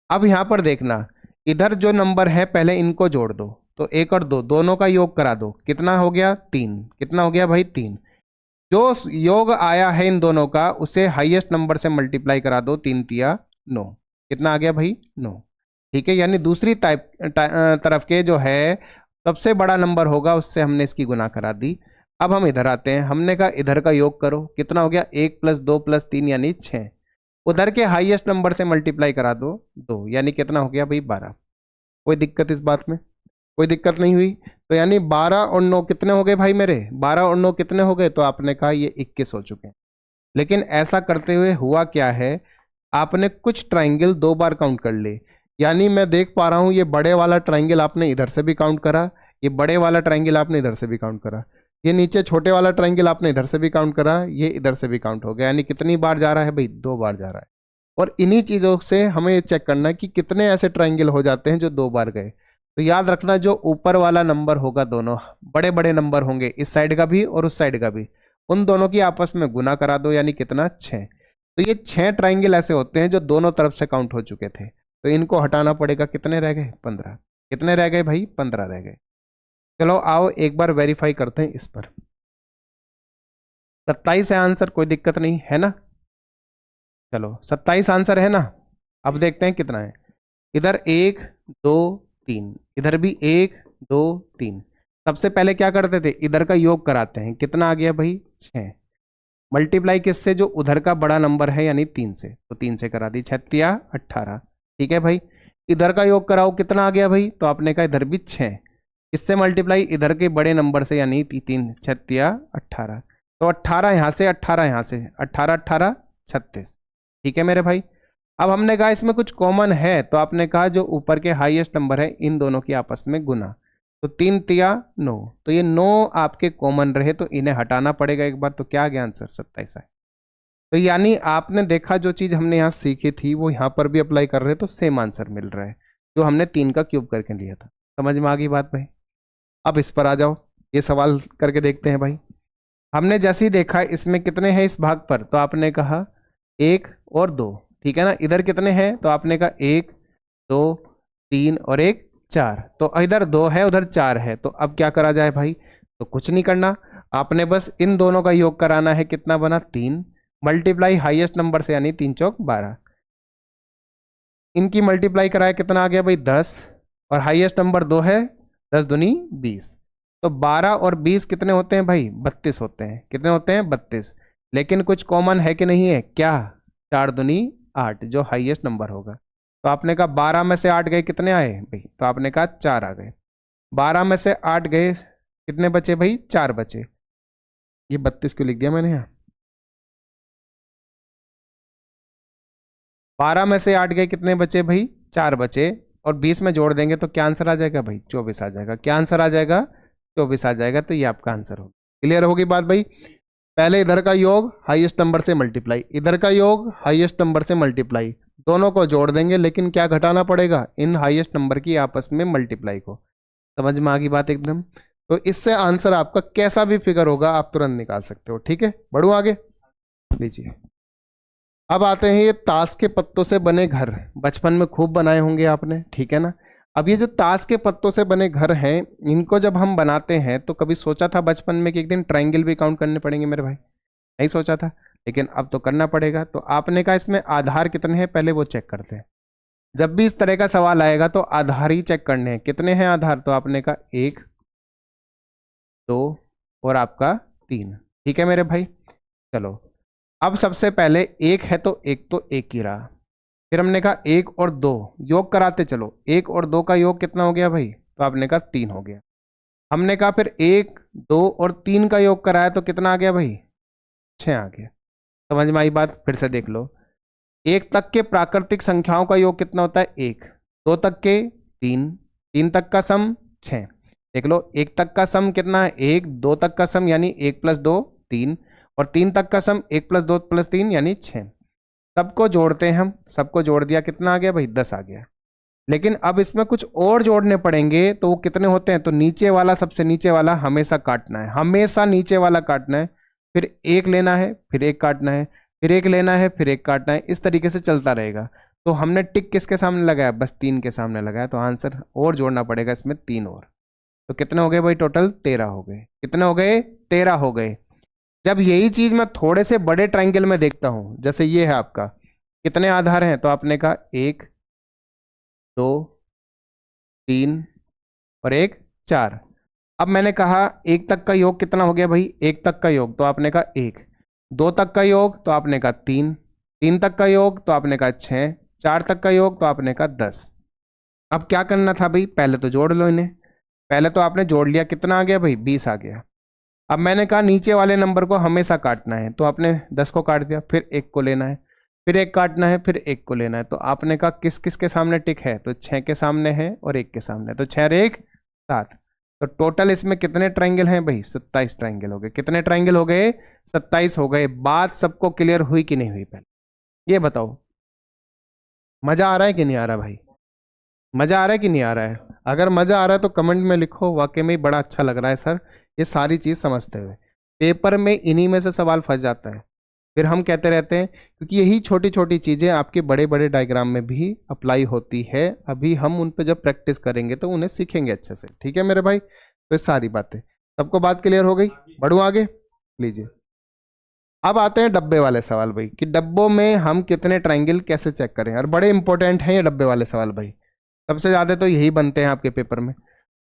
Speaker 1: अब यहाँ पर देखना, इधर जो नंबर है पहले इनको जोड़ दो, तो 1 और 2 दोनों का योग करा दो। कितना हो गया? 3। कितना हो गया भाई? 3। जो योग आया है इन दोनों का उसे हाईएस्ट नंबर से मल्टीप्लाई करा दो। 3 तिया 9। कितना आ गया भाई? 9। ठीक है, यानी दूसरी तरफ के जो है सबसे बड़ा नंबर होगा उससे हमने इसकी गुना करा दी। अब हम इधर आते हैं, हमने कहा इधर का योग करो। कितना हो गया? 1 + 2 + 3 यानी 6। उधर के हाईएस्ट नंबर से मल्टीप्लाई करा दो 2, यानी कितना हो गया भाई? 12। कोई दिक्कत इस बात में? कोई दिक्कत नहीं हुई। तो यानी 12 और 9 कितने हो गए भाई मेरे? 12 और 9 कितने हो गए? तो आपने कहा ये 21 हो चुके हैं। लेकिन ऐसा करते हुए हुआ क्या है, आपने कुछ ट्राइंगल 2 बार काउंट कर ले। यानी मैं देख पा रहा हूं ये बड़े वाला ट्राइंगल आपने इधर से भी काउंट करा, ये बड़े वाला ट्राइंगल आपने इधर से भी काउंट करा, ये नीचे छोटे वाला ट्राइंगल आपने इधर से भी काउंट करा, ये इधर से भी काउंट हो गया। यानी कितनी बार जा रहा है भाई? 2 बार जा रहा है। और इन्हीं चीज़ों से हमें ये चेक करना है कि कितने ऐसे ट्राइंगल हो जाते हैं जो 2 बार गए। तो याद रखना, जो ऊपर वाला नंबर होगा, दोनों बड़े बड़े नंबर होंगे, इस साइड का भी और उस साइड का भी, उन दोनों की आपस में गुना करा दो। यानी कितना? 6। तो ये 6 ट्राइंगल ऐसे होते हैं जो दोनों तरफ से काउंट हो चुके थे, तो इनको हटाना पड़ेगा। कितने रह गए? 15। कितने रह गए भाई? 15 रह गए। चलो आओ एक बार वेरीफाई करते हैं इस पर। 27 है आंसर, कोई दिक्कत नहीं है ना? चलो 27 आंसर है ना? अब देखते हैं कितना है। इधर 1 2 3, इधर भी 1 2 3। सबसे पहले क्या करते थे? इधर का योग कराते हैं। कितना आ गया भाई? 6। मल्टीप्लाई किससे? जो उधर का बड़ा नंबर है यानी 3 से, तो 3 से करा दी। 6 × 18। ठीक है भाई, इधर का योग कराओ। कितना आ गया भाई? तो आपने कहा इधर भी 6। इससे मल्टीप्लाई इधर के बड़े नंबर से यानी 3 6 × 18। तो 18 यहाँ से, 18 यहाँ से, 18 18 36। ठीक है मेरे भाई। अब हमने कहा इसमें कुछ कॉमन है, तो आपने कहा जो ऊपर के हाईएस्ट नंबर है इन दोनों की आपस में गुना। तो 3 तिया 9, तो ये 9 आपके कॉमन रहे, तो इन्हें हटाना पड़ेगा एक बार। तो क्या आ गया आंसर? 27 है। तो यानी आपने देखा जो चीज़ हमने यहाँ सीखी थी वो यहाँ पर भी अप्लाई कर रहे हैं, तो सेम आंसर मिल रहा है जो हमने 3 का क्यूब करके लिया था। समझ में आ गई बात भाई? अब इस पर आ जाओ, ये सवाल करके देखते हैं भाई। हमने जैसे ही देखा इसमें कितने हैं इस भाग पर, तो आपने कहा 1 और 2। ठीक है ना? इधर कितने हैं? तो आपने कहा 1 2 3 और 1 4। तो इधर 2 है, उधर 4 है। तो अब क्या करा जाए भाई? तो कुछ नहीं करना, आपने बस इन दोनों का योग कराना है। कितना बना? 3। मल्टीप्लाई हाईएस्ट नंबर से यानी 3 चौक 12। इनकी मल्टीप्लाई कराया, कितना आ गया भाई? 10। और हाईएस्ट नंबर 2 है, 10 दूनी 20। तो 12 और 20 कितने होते हैं भाई? 32 होते हैं। कितने होते हैं? 32। लेकिन कुछ कॉमन है कि नहीं है? क्या? 4 दूनी 8, जो हाईएस्ट नंबर होगा। तो आपने कहा 12 में से 8 गए, कितने आए भाई? तो आपने कहा 4 आ गए। 12 में से 8 गए, कितने बचे भाई? 4 बचे। ये 32 क्यों लिख दिया मैंने यहाँ? 12 में से 8 गए, कितने बचे भाई? 4 बचे। और 20 में जोड़ देंगे तो क्या आंसर आ जाएगा भाई? 24 आ जाएगा। क्या आंसर आ जाएगा? 24 आ जाएगा। तो ये आपका आंसर होगा। क्लियर होगी बात भाई? पहले इधर का योग हाईएस्ट नंबर से मल्टीप्लाई, इधर का योग हाईएस्ट नंबर से मल्टीप्लाई, दोनों को जोड़ देंगे। लेकिन क्या घटाना पड़ेगा? इन हाईएस्ट नंबर की आपस में मल्टीप्लाई को। समझ में आ गई बात एकदम? तो इससे आंसर आपका कैसा भी फिगर होगा आप तुरंत निकाल सकते हो। ठीक है, बढ़ू आगे, लीजिए। अब आते हैं ये ताश के पत्तों से बने घर। बचपन में खूब बनाए होंगे आपने, ठीक है ना? अब ये जो ताश के पत्तों से बने घर हैं, इनको जब हम बनाते हैं तो कभी सोचा था बचपन में कि एक दिन ट्रायंगल भी काउंट करने पड़ेंगे मेरे भाई? नहीं सोचा था, लेकिन अब तो करना पड़ेगा। तो आपने कहा इसमें आधार कितने हैं, पहले वो चेक करते हैं। जब भी इस तरह का सवाल आएगा तो आधार ही चेक करने हैं। कितने हैं आधार? तो आपने कहा 1 2 और आपका 3। ठीक है मेरे भाई, चलो अब सबसे पहले 1 है तो 1 ही रहा। फिर हमने कहा 1 और 2 योग कराते चलो। 1 और 2 का योग कितना हो गया भाई? तो आपने कहा 3 हो गया। हमने कहा फिर 1 2 और 3 का योग कराया तो कितना आ गया भाई? 6 आ गया। समझ में आई बात? फिर से देख लो, 1 तक के प्राकृतिक संख्याओं का योग कितना होता है? 1। 2 तक के 3, 3 तक का सम 6। देख लो, 1 तक का सम कितना है? 1। 2 तक का सम यानी 1 + 2 3, और 3 तक का सम 1 + 2 + 3 यानी 6। सबको जोड़ते हैं हम, सबको जोड़ दिया, कितना आ गया भाई? 10 आ गया। लेकिन अब इसमें कुछ और जोड़ने पड़ेंगे, तो वो कितने होते हैं? तो नीचे वाला, सबसे नीचे वाला हमेशा काटना है, हमेशा नीचे वाला काटना है। फिर एक लेना है, फिर एक काटना है, फिर एक लेना है, फिर एक काटना है, इस तरीके से चलता रहेगा। तो हमने टिक किसके सामने लगाया, बस 3 के सामने लगाया, तो आंसर और जोड़ना पड़ेगा इसमें 3 और। तो कितने हो गए भाई, टोटल 13 हो गए। कितने हो गए, 13 हो गए। जब यही चीज मैं थोड़े से बड़े ट्राइंगल में देखता हूं, जैसे ये है आपका, कितने आधार हैं, तो आपने कहा 1 2 3 और एक 4। अब मैंने कहा एक तक का योग कितना हो गया भाई, एक तक का योग, तो आपने कहा 1, 2 तक का योग, तो आपने कहा 3, 3 तक का योग, तो आपने कहा 6, 4 तक का योग, तो आपने कहा 10। अब क्या करना था भाई, पहले तो जोड़ लो इन्हें। पहले तो आपने जोड़ लिया, कितना आ गया भाई, 20 आ गया। अब मैंने कहा नीचे वाले नंबर को हमेशा काटना है, तो आपने 10 को काट दिया, फिर एक को लेना है, फिर एक काटना है, फिर एक को लेना है। तो आपने कहा किस किस के सामने टिक है, तो 6 के सामने है और 1 के सामने, तो 6 और 1 7। तो टोटल इसमें कितने ट्राइंगल हैं भाई, 27 ट्राइंगल हो गए। कितने ट्राइंगल हो गए, 27 हो गए। बात सबको क्लियर हुई कि नहीं हुई, पहले ये बताओ। मजा आ रहा है कि नहीं आ रहा भाई, मजा आ रहा है कि नहीं आ रहा है? अगर मजा आ रहा है तो कमेंट में लिखो, वाकई में बड़ा अच्छा लग रहा है सर ये सारी चीज समझते हुए। पेपर में इन्हीं में से सवाल फंस जाता है, फिर हम कहते रहते हैं, क्योंकि यही छोटी छोटी चीजें आपके बड़े बड़े डायग्राम में भी अप्लाई होती है। अभी हम उन पे जब प्रैक्टिस करेंगे तो उन्हें सीखेंगे अच्छे से, ठीक है मेरे भाई। तो ये सारी बातें, सबको बात क्लियर हो गई? बढ़ू आगे, लीजिए। अब आते हैं डब्बे वाले सवाल भाई, कि डब्बों में हम कितने ट्राइंगल कैसे चेक करें। और बड़े इंपॉर्टेंट हैं ये डब्बे वाले सवाल भाई, सबसे ज्यादा तो यही बनते हैं आपके पेपर में।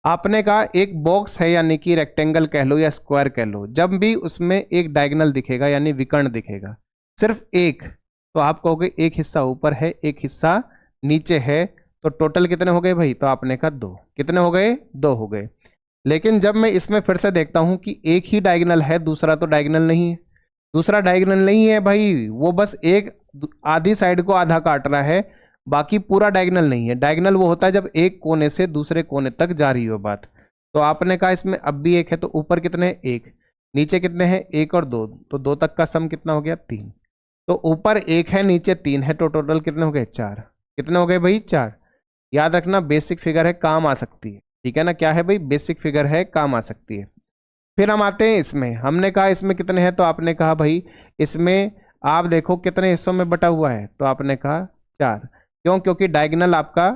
Speaker 1: आपने कहा एक बॉक्स है, यानी कि रेक्टेंगल कह लो या स्क्वायर कह लो, जब भी उसमें एक डायगोनल दिखेगा यानी विकर्ण दिखेगा, सिर्फ एक, तो आप कहोगे एक हिस्सा ऊपर है एक हिस्सा नीचे है। तो टोटल कितने हो गए भाई, तो आपने कहा 2। कितने हो गए, 2 हो गए। लेकिन जब मैं इसमें फिर से देखता हूं कि एक ही डायगोनल है, दूसरा तो डायगोनल नहीं है। दूसरा डायगोनल नहीं है भाई, वो बस एक आधी साइड को आधा काट रहा है, बाकी पूरा डायगोनल नहीं है। डायगोनल वो होता है जब एक कोने से दूसरे कोने तक जा रही हो बात। तो आपने कहा इसमें अब भी एक है, तो ऊपर कितने हैं, एक, नीचे कितने हैं, 1 और 2, तो 2 तक का सम कितना हो गया, 3। तो ऊपर 1 है नीचे 3 है, तो टोटल कितने हो गए, 4। कितने हो गए भाई, 4। याद रखना बेसिक फिगर है, काम आ सकती है, ठीक है ना। क्या है भाई, बेसिक फिगर है, काम आ सकती है। फिर हम आते हैं इसमें, हमने कहा इसमें कितने हैं, तो आपने कहा भाई इसमें आप देखो कितने हिस्सों में बटा हुआ है, तो आपने कहा 4। क्यों, क्योंकि डायगोनल आपका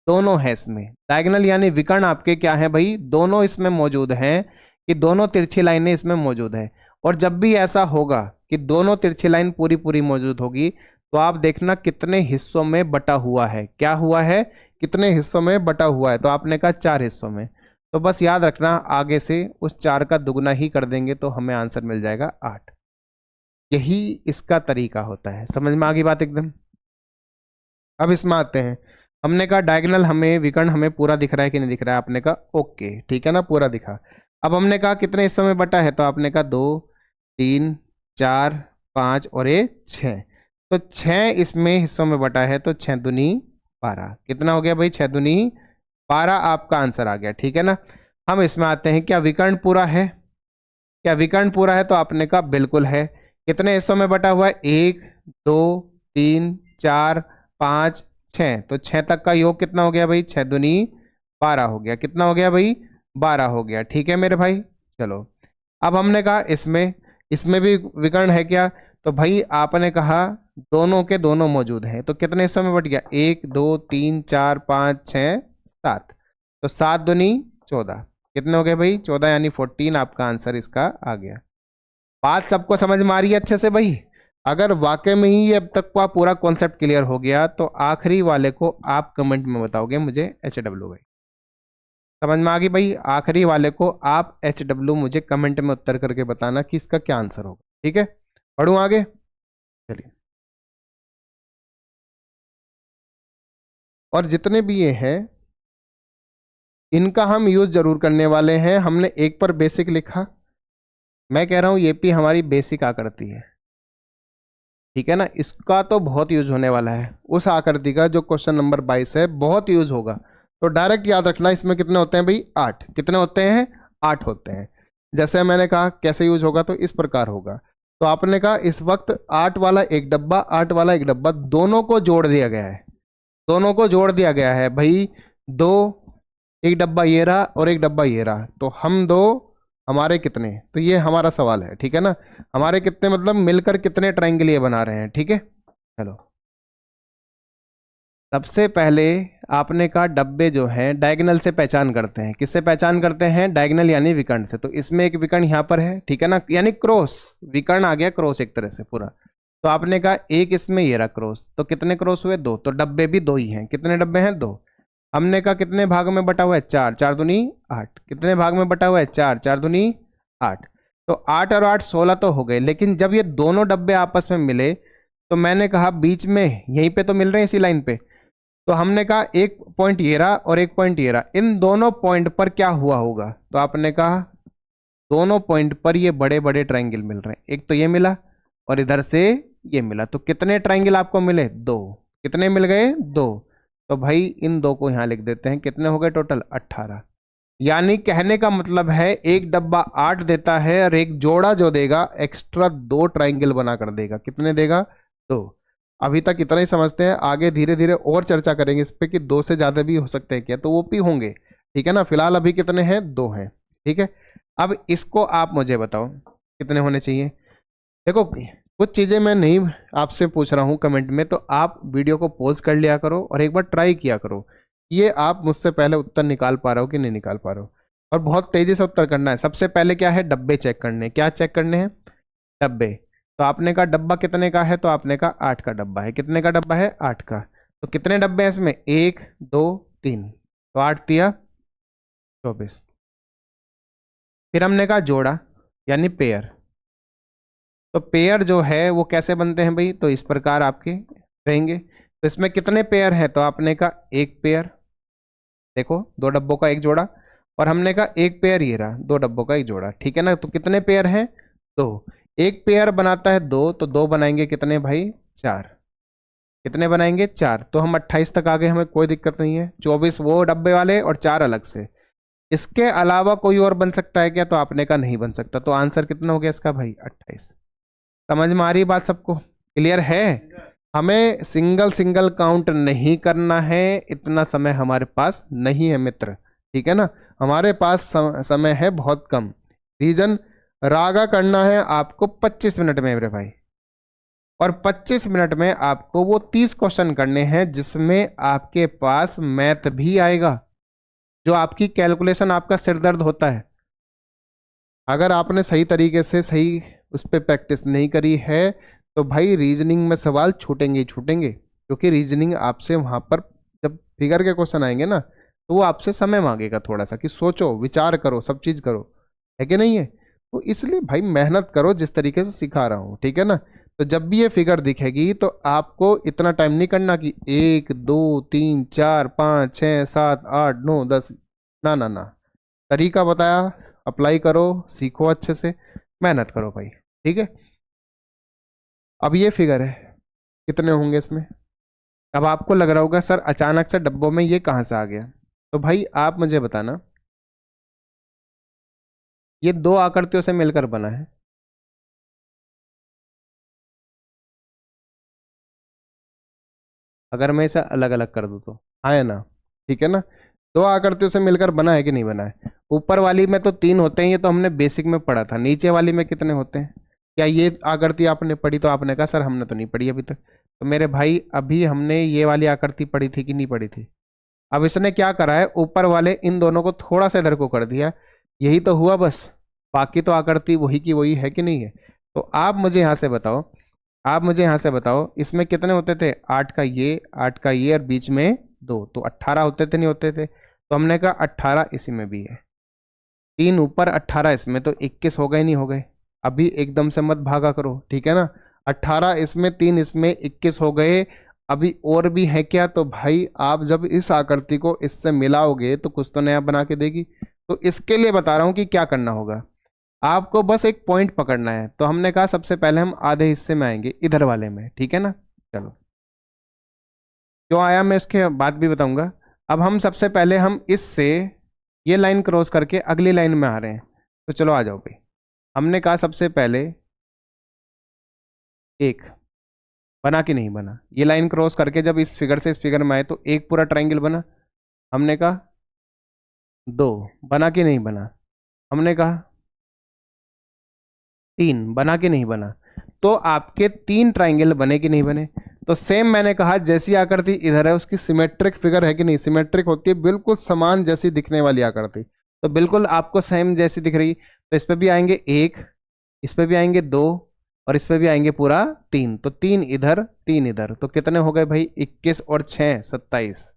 Speaker 1: दोनों है इसमें। डायगोनल यानी विकर्ण आपके क्या है भाई, दोनों इसमें मौजूद हैं, कि दोनों तिरछी लाइनें इसमें मौजूद हैं। और जब भी ऐसा होगा कि दोनों तिरछी लाइन पूरी पूरी मौजूद होगी, तो आप देखना कितने हिस्सों में बटा हुआ है, क्या हुआ है, कितने हिस्सों में बटा हुआ है, तो आपने कहा 4 हिस्सों में। तो बस याद रखना आगे से उस 4 का दुगना ही कर देंगे तो हमें आंसर मिल जाएगा 8। यही इसका तरीका होता है, समझ में आ गई बात एकदम। अब इसमें आते हैं, हमने कहा डायगोनल हमें विकर्ण हमें पूरा दिख रहा है कि नहीं दिख रहा है, आपने कहा ओके ठीक है ना, पूरा दिखा। अब हमने कहा कितने हिस्सों में बटा है, तो आपने कहा 2 3 4 5 और ये 6। तो 6 इसमें हिस्सों में बटा है, तो 6 दूनी 12। कितना हो गया भाई, 6 दूनी 12 आपका आंसर आ गया, ठीक है ना। हम इसमें आते हैं, क्या विकर्ण पूरा है, क्या विकर्ण पूरा है, तो आपने कहा बिल्कुल है। कितने हिस्सों में बटा हुआ है, 1 2 3 4 5 6। तो 6 तक का योग कितना हो गया भाई, 6 दूनी 12 हो गया। कितना हो गया भाई, 12 हो गया, ठीक है मेरे भाई। चलो अब हमने कहा इसमें, इसमें भी विकर्ण है क्या, तो भाई आपने कहा दोनों के दोनों मौजूद हैं। तो कितने हिस्सों में बट गया, 1 2 3 4 5 6 7। तो 7 दूनी 14। कितने हो गए भाई, 14 यानी 14 आपका आंसर इसका आ गया। बात सबको समझ में आ रही है अच्छे से भाई? अगर वाकई में ही अब तक का पूरा कॉन्सेप्ट क्लियर हो गया, तो आखिरी वाले को आप कमेंट में बताओगे मुझे HW भाई। समझ में आ गई भाई? आखिरी वाले को आप HW मुझे कमेंट में उत्तर करके बताना कि इसका क्या आंसर होगा, ठीक है। पढ़ूं आगे, चलिए। और जितने भी ये हैं इनका हम यूज जरूर करने वाले हैं। हमने एक पर बेसिक लिखा, मैं कह रहा हूं ये भी हमारी बेसिक आकृति है, ठीक है ना। इसका तो बहुत यूज होने वाला है, उस आकृति का जो क्वेश्चन नंबर 22 है बहुत यूज होगा। तो डायरेक्ट याद रखना इसमें कितने होते हैं भाई, 8। कितने होते हैं, 8 होते हैं। जैसे मैंने कहा कैसे यूज होगा, तो इस प्रकार होगा। तो आपने कहा इस वक्त 8 वाला एक डब्बा 8 वाला एक डब्बा दोनों को जोड़ दिया गया है, दोनों को जोड़ दिया गया है भाई। दो, एक डब्बा ये रहा और एक डब्बा ये रहा, तो हम दो हमारे कितने, तो ये हमारा सवाल है, ठीक है ना। हमारे कितने मतलब मिलकर कितने ट्रायंगल ये बना रहे हैं, ठीक है। चलो सबसे पहले आपने कहा डब्बे जो हैं डायगोनल से पहचान करते हैं। किससे पहचान करते हैं? डायगोनल यानी विकर्ण से। तो इसमें एक विकर्ण यहाँ पर है, ठीक है ना, यानी क्रॉस, विकर्ण आ गया क्रॉस एक तरह से पूरा। तो आपने कहा एक इसमें ये रहा क्रॉस, तो कितने क्रॉस हुए? 2। तो डब्बे भी 2 ही हैं। कितने डब्बे हैं? 2। हमने कहा कितने भाग में बटा हुआ है? 4, 4 दूनी 8। कितने भाग में बटा हुआ है? 4, 4 दूनी 8। तो 8 और 8 16 तो हो गए, लेकिन जब ये दोनों डब्बे आपस में मिले तो मैंने कहा बीच में यहीं पे तो मिल रहे हैं इसी लाइन पे, तो हमने कहा एक पॉइंट ये रहा और एक पॉइंट ये रहा, इन दोनों पॉइंट पर क्या हुआ होगा? तो आपने कहा दोनों पॉइंट पर ये बड़े बड़े ट्रायंगल मिल रहे हैं, एक तो ये मिला और इधर से ये मिला। तो कितने ट्रायंगल आपको मिले? 2। कितने मिल गए? 2। तो भाई इन 2 को यहां लिख देते हैं। कितने हो गए टोटल? 18। यानी कहने का मतलब है एक डब्बा 8 देता है और एक जोड़ा जो देगा एक्स्ट्रा 2 ट्रायंगल बना कर देगा। कितने देगा? 2। अभी तक इतना ही समझते हैं, आगे धीरे धीरे और चर्चा करेंगे इस पे कि 2 से ज्यादा भी हो सकते हैं क्या, तो वो भी होंगे, ठीक है ना। फिलहाल अभी कितने हैं? 2 हैं, ठीक है। अब इसको आप मुझे बताओ कितने होने चाहिए। देखो कुछ चीजें मैं नहीं आपसे पूछ रहा हूं कमेंट में, तो आप वीडियो को पॉज कर लिया करो और एक बार ट्राई किया करो ये आप मुझसे पहले उत्तर निकाल पा रहे हो कि नहीं निकाल पा रहे हो। और बहुत तेजी से उत्तर करना है। सबसे पहले क्या है? डब्बे चेक करने। क्या चेक करने हैं? डब्बे। तो आपने कहा डब्बा कितने का है? तो आपने कहा 8 का डब्बा है। कितने का डब्बा है? 8 का। तो कितने डब्बे हैं इसमें? 1 2 3, तो 8 दिया 24। फिर हमने कहा जोड़ा यानी पेयर। तो पेयर जो है वो कैसे बनते हैं भाई? तो इस प्रकार आपके रहेंगे। तो इसमें कितने पेयर हैं? तो आपने कहा एक पेयर, देखो 2 डब्बों का एक जोड़ा, और हमने कहा एक पेयर ये रहा 2 डब्बों का एक जोड़ा, ठीक है ना। तो कितने पेयर हैं? 2। एक पेयर बनाता है 2, तो 2 बनाएंगे कितने भाई? 4। कितने बनाएंगे? 4। तो हम 28 तक आ गए, हमें कोई दिक्कत नहीं है। 24 वो डब्बे वाले और 4 अलग से। इसके अलावा कोई और बन सकता है क्या? तो आपने कहा नहीं बन सकता। तो आंसर कितना हो गया इसका भाई? 28। समझ में आ रही बात सबको? क्लियर है? हमें सिंगल सिंगल काउंट नहीं करना है, इतना समय हमारे पास नहीं है मित्र, ठीक है ना। हमारे पास समय है बहुत कम। रीजन रागा करना है आपको 25 मिनट में मेरे भाई, और 25 मिनट में आपको वो 30 क्वेश्चन करने हैं जिसमें आपके पास मैथ भी आएगा, जो आपकी कैलकुलेशन आपका सिरदर्द होता है। अगर आपने सही तरीके से सही उस पर प्रैक्टिस नहीं करी है तो भाई रीजनिंग में सवाल छूटेंगे ही छूटेंगे, क्योंकि रीजनिंग आपसे वहां पर जब फिगर के क्वेश्चन आएंगे ना तो वो आपसे समय मांगेगा थोड़ा सा कि सोचो विचार करो सब चीज करो, है कि नहीं है। तो इसलिए भाई मेहनत करो जिस तरीके से सिखा रहा हूँ, ठीक है ना। तो जब भी ये फिगर दिखेगी तो आपको इतना टाइम नहीं करना कि 1 2 3 4 5 6 7 8 9 10, ना ना ना। तरीका बताया, अप्लाई करो, सीखो अच्छे से, मेहनत करो भाई, ठीक है। अब ये फिगर है, कितने होंगे इसमें? अब आपको लग रहा होगा सर अचानक से डब्बों में ये कहाँ से आ गया। तो भाई आप मुझे बताना, ये 2 आकृतियों से मिलकर बना है। अगर मैं इसे अलग अलग कर दूं तो हाँ है ना, ठीक है ना। 2 आकृतियों से मिलकर बना है कि नहीं बना है? ऊपर वाली में तो 3 होते हैं, ये तो हमने बेसिक में पढ़ा था। नीचे वाली में कितने होते हैं? क्या ये आकृति आपने पढ़ी? तो आपने कहा सर हमने तो नहीं पढ़ी अभी तक। तो मेरे भाई अभी हमने ये वाली आकृति पढ़ी थी कि नहीं पढ़ी थी? अब इसने क्या करा है, ऊपर वाले इन दोनों को थोड़ा सा इधर को कर दिया, यही तो हुआ बस। बाकी तो आकृति वही की वही है कि नहीं है। तो आप मुझे यहाँ से बताओ, आप मुझे यहाँ से बताओ इसमें कितने होते थे? 8 का ये, 8 का ये और बीच में 2, तो 18 होते थे नहीं होते थे? तो हमने कहा 18 इसी में भी है, 3 ऊपर 18 इसमें, तो 21 हो गए नहीं हो गए? अभी एकदम से मत भागा करो, ठीक है ना। 18 इसमें 3 इसमें 21 हो गए। अभी और भी है क्या? तो भाई आप जब इस आकृति को इससे मिलाओगे तो कुछ तो नया बना के देगी। तो इसके लिए बता रहा हूं कि क्या करना होगा, आपको बस एक पॉइंट पकड़ना है। तो हमने कहा सबसे पहले हम आधे हिस्से में आएंगे, इधर वाले में, ठीक है ना। चलो क्यों आया मैं इसके बाद भी बताऊंगा। अब हम सबसे पहले हम इससे ये लाइन क्रॉस करके अगली लाइन में आ रहे हैं। तो चलो आ जाओ भाई। हमने कहा सबसे पहले एक बना कि नहीं बना, ये लाइन क्रॉस करके जब इस फिगर से इस फिगर में आए तो एक पूरा ट्रायंगल बना। हमने कहा 2 बना कि नहीं बना? हमने कहा तीन बना कि नहीं बना? तो आपके तीन ट्राइंगल बने कि नहीं बने? तो सेम मैंने कहा जैसी आकृति इधर है उसकी सिमेट्रिक फिगर है कि नहीं? सिमेट्रिक होती है, बिल्कुल समान जैसी दिखने वाली आकृति। तो बिल्कुल आपको सेम जैसी दिख रही, तो इस पे भी आएंगे एक, इस पे भी आएंगे दो, और इस पे भी आएंगे पूरा तीन। तो तीन इधर तीन इधर, तो कितने हो गए भाई? 21 और 6 27।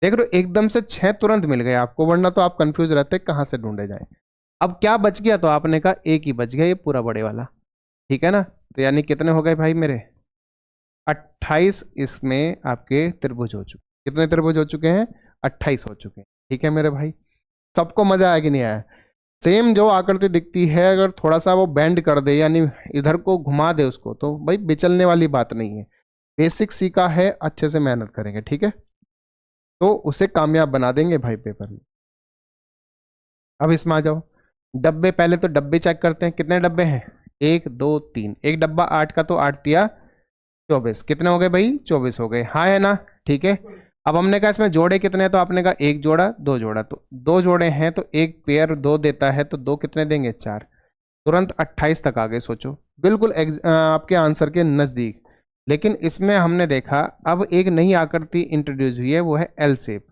Speaker 1: देख रहे हो एकदम से 6 तुरंत मिल गए आपको, वरना तो आप कंफ्यूज रहते कहाँ से ढूंढे जाए। अब क्या बच गया? तो आपने कहा एक ही बच गया, ये पूरा बड़े वाला, ठीक है ना? तो यानी कितने हो गए भाई मेरे? 28 इसमें आपके त्रिभुज हो चुके। कितने त्रिभुज हो चुके हैं? 28 हो चुके हैं। ठीक है मेरे भाई, सबको मजा आया कि नहीं आया? सेम जो आकृति दिखती है, अगर थोड़ा सा वो बेंड कर दे यानी इधर को घुमा दे उसको, तो भाई बिचलने वाली बात नहीं है। बेसिक सीखा है, अच्छे से मेहनत करेंगे, ठीक है, तो उसे कामयाब बना देंगे भाई पेपर में। अब इसमें आ जाओ, डब्बे, पहले तो डब्बे चेक करते हैं, कितने डब्बे हैं? 1 2 3, एक डब्बा 8 का, तो 8 दिया 24, कितने हो गए भाई? 24 हो गए, हाँ है ना? ठीक है। अब हमने कहा इसमें जोड़े कितने हैं, तो आपने कहा एक जोड़ा दो जोड़ा, तो दो जोड़े हैं तो एक पेयर दो देता है, तो दो कितने देंगे? 4। तुरंत 28 तक आ गए, सोचो बिल्कुल आपके आंसर के नज़दीक। लेकिन इसमें हमने देखा अब एक नई आकृति इंट्रोड्यूस हुई है, वो है एल शेप।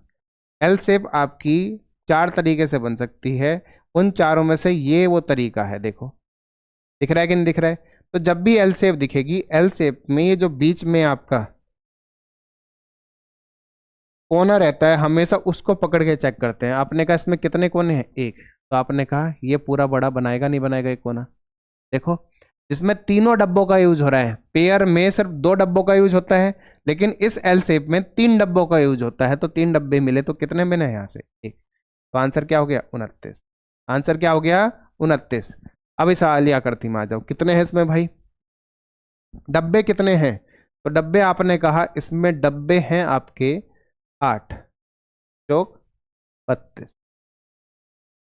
Speaker 1: एल शेप आपकी 4 तरीके से बन सकती है, उन चारों में से ये वो तरीका है। देखो दिख रहा है कि नहीं दिख रहा है? तो जब भी एल शेप दिखेगी, एल शेप में ये जो बीच में आपका कोना रहता है, हमेशा उसको पकड़ के चेक करते हैं। आपने कहा इसमें कितने कोने हैं? एक, तो आपने कहा ये पूरा बड़ा बनाएगा नहीं बनाएगा एक कोना? देखो जिसमें तीनों डब्बों का यूज हो रहा है, पेयर में सिर्फ 2 डब्बों का यूज होता है, लेकिन इस एल शेप में 3 डब्बों का यूज होता है, तो 3 डब्बे मिले तो कितने बने यहाँ से? एक। तो आंसर क्या हो गया? 29। आंसर क्या हो गया? 29। अब इस वाली आकृति में आ जाओ, कितने हैं इसमें भाई? डब्बे कितने हैं? तो डब्बे आपने कहा इसमें डब्बे हैं आपके 8 चौक 32।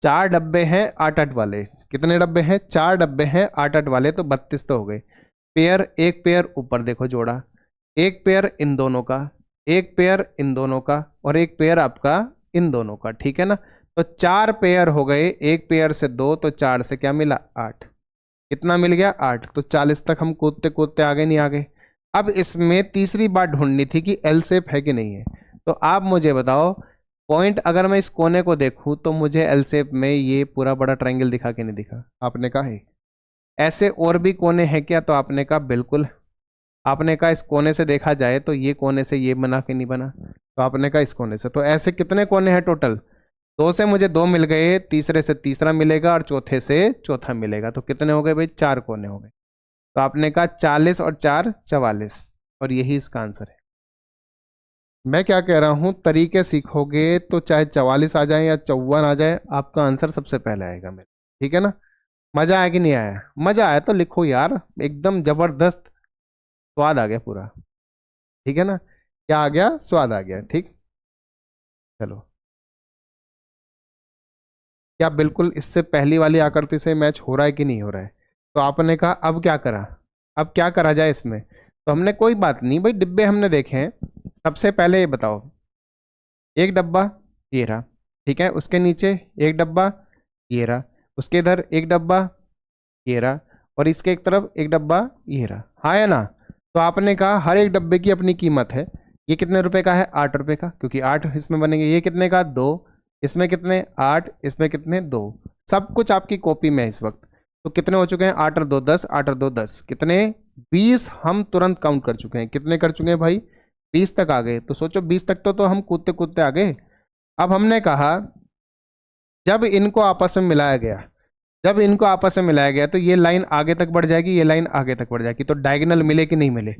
Speaker 1: 4 डब्बे हैं 8 8 वाले। कितने डब्बे हैं? 4 डब्बे हैं 8 8 वाले, तो 32 तो हो गए। पेयर, एक पेयर ऊपर देखो जोड़ा, एक पेयर इन दोनों का, एक पेयर इन दोनों का, और एक पेयर आपका इन दोनों का, ठीक है ना? तो 4 पेयर हो गए, एक पेयर से 2, तो 4 से क्या मिला? 8। कितना मिल गया? 8। तो 40 तक हम कूदते कूदते आगे नहीं आगे। अब इसमें तीसरी बात ढूंढनी थी कि एल शेप है कि नहीं है। तो आप मुझे बताओ, पॉइंट अगर मैं इस कोने को देखूं तो मुझे एल शेप में ये पूरा बड़ा ट्रायंगल दिखा कि नहीं दिखा? आपने कहा है। ऐसे और भी कोने हैं क्या? तो आपने कहा बिल्कुल। आपने कहा इस कोने से देखा जाए तो ये कोने से ये बना कि नहीं बना? तो आपने कहा इस कोने से। तो ऐसे कितने कोने हैं टोटल? 2 से मुझे 2 मिल गए, तीसरे से तीसरा मिलेगा, और चौथे से चौथा मिलेगा, तो कितने हो गए भाई? 4 कोने हो गए। तो आपने कहा 40 और 4 44, और यही इसका आंसर है। मैं क्या कह रहा हूं, तरीके सीखोगे तो चाहे 44 आ जाए या 54 आ जाए, आपका आंसर सबसे पहले आएगा मेरे। ठीक है ना? मजा आया कि नहीं आया? मजा आया तो लिखो यार, एकदम जबरदस्त स्वाद आ गया पूरा। ठीक है ना? क्या आ गया? स्वाद आ गया। ठीक, चलो। क्या बिल्कुल इससे पहली वाली आकृति से मैच हो रहा है कि नहीं हो रहा है? तो आपने कहा अब क्या करा, अब क्या करा जाए इसमें? तो हमने कोई बात नहीं भाई, डिब्बे हमने देखे हैं। सबसे पहले ये बताओ, एक डब्बा ये रहा, ठीक है, उसके नीचे एक डब्बा ये रहा, उसके इधर एक डब्बा ये रहा, और इसके एक तरफ एक डब्बा ये रहा, हाँ है ना? तो आपने कहा हर एक डब्बे की अपनी कीमत है। ये कितने रुपए का है? 8 रुपए का, क्योंकि 8 इसमें बनेंगे। ये कितने का? 2। इसमें कितने? 8। इसमें कितने? 2। सब कुछ आपकी कॉपी में है इस वक्त। तो कितने हो चुके हैं? 8 और 2 10, 8 और 2 10, कितने? 20 हम तुरंत काउंट कर चुके हैं। कितने कर चुके हैं भाई? 20 तक आ गए। तो सोचो 20 तक तो हम कूदते कूदते आ गए। अब हमने कहा जब इनको आपस में मिलाया गया, जब इनको आपस में मिलाया गया तो ये लाइन आगे तक बढ़ जाएगी, ये लाइन आगे तक बढ़ जाएगी, तो डायगोनल मिले कि नहीं मिले?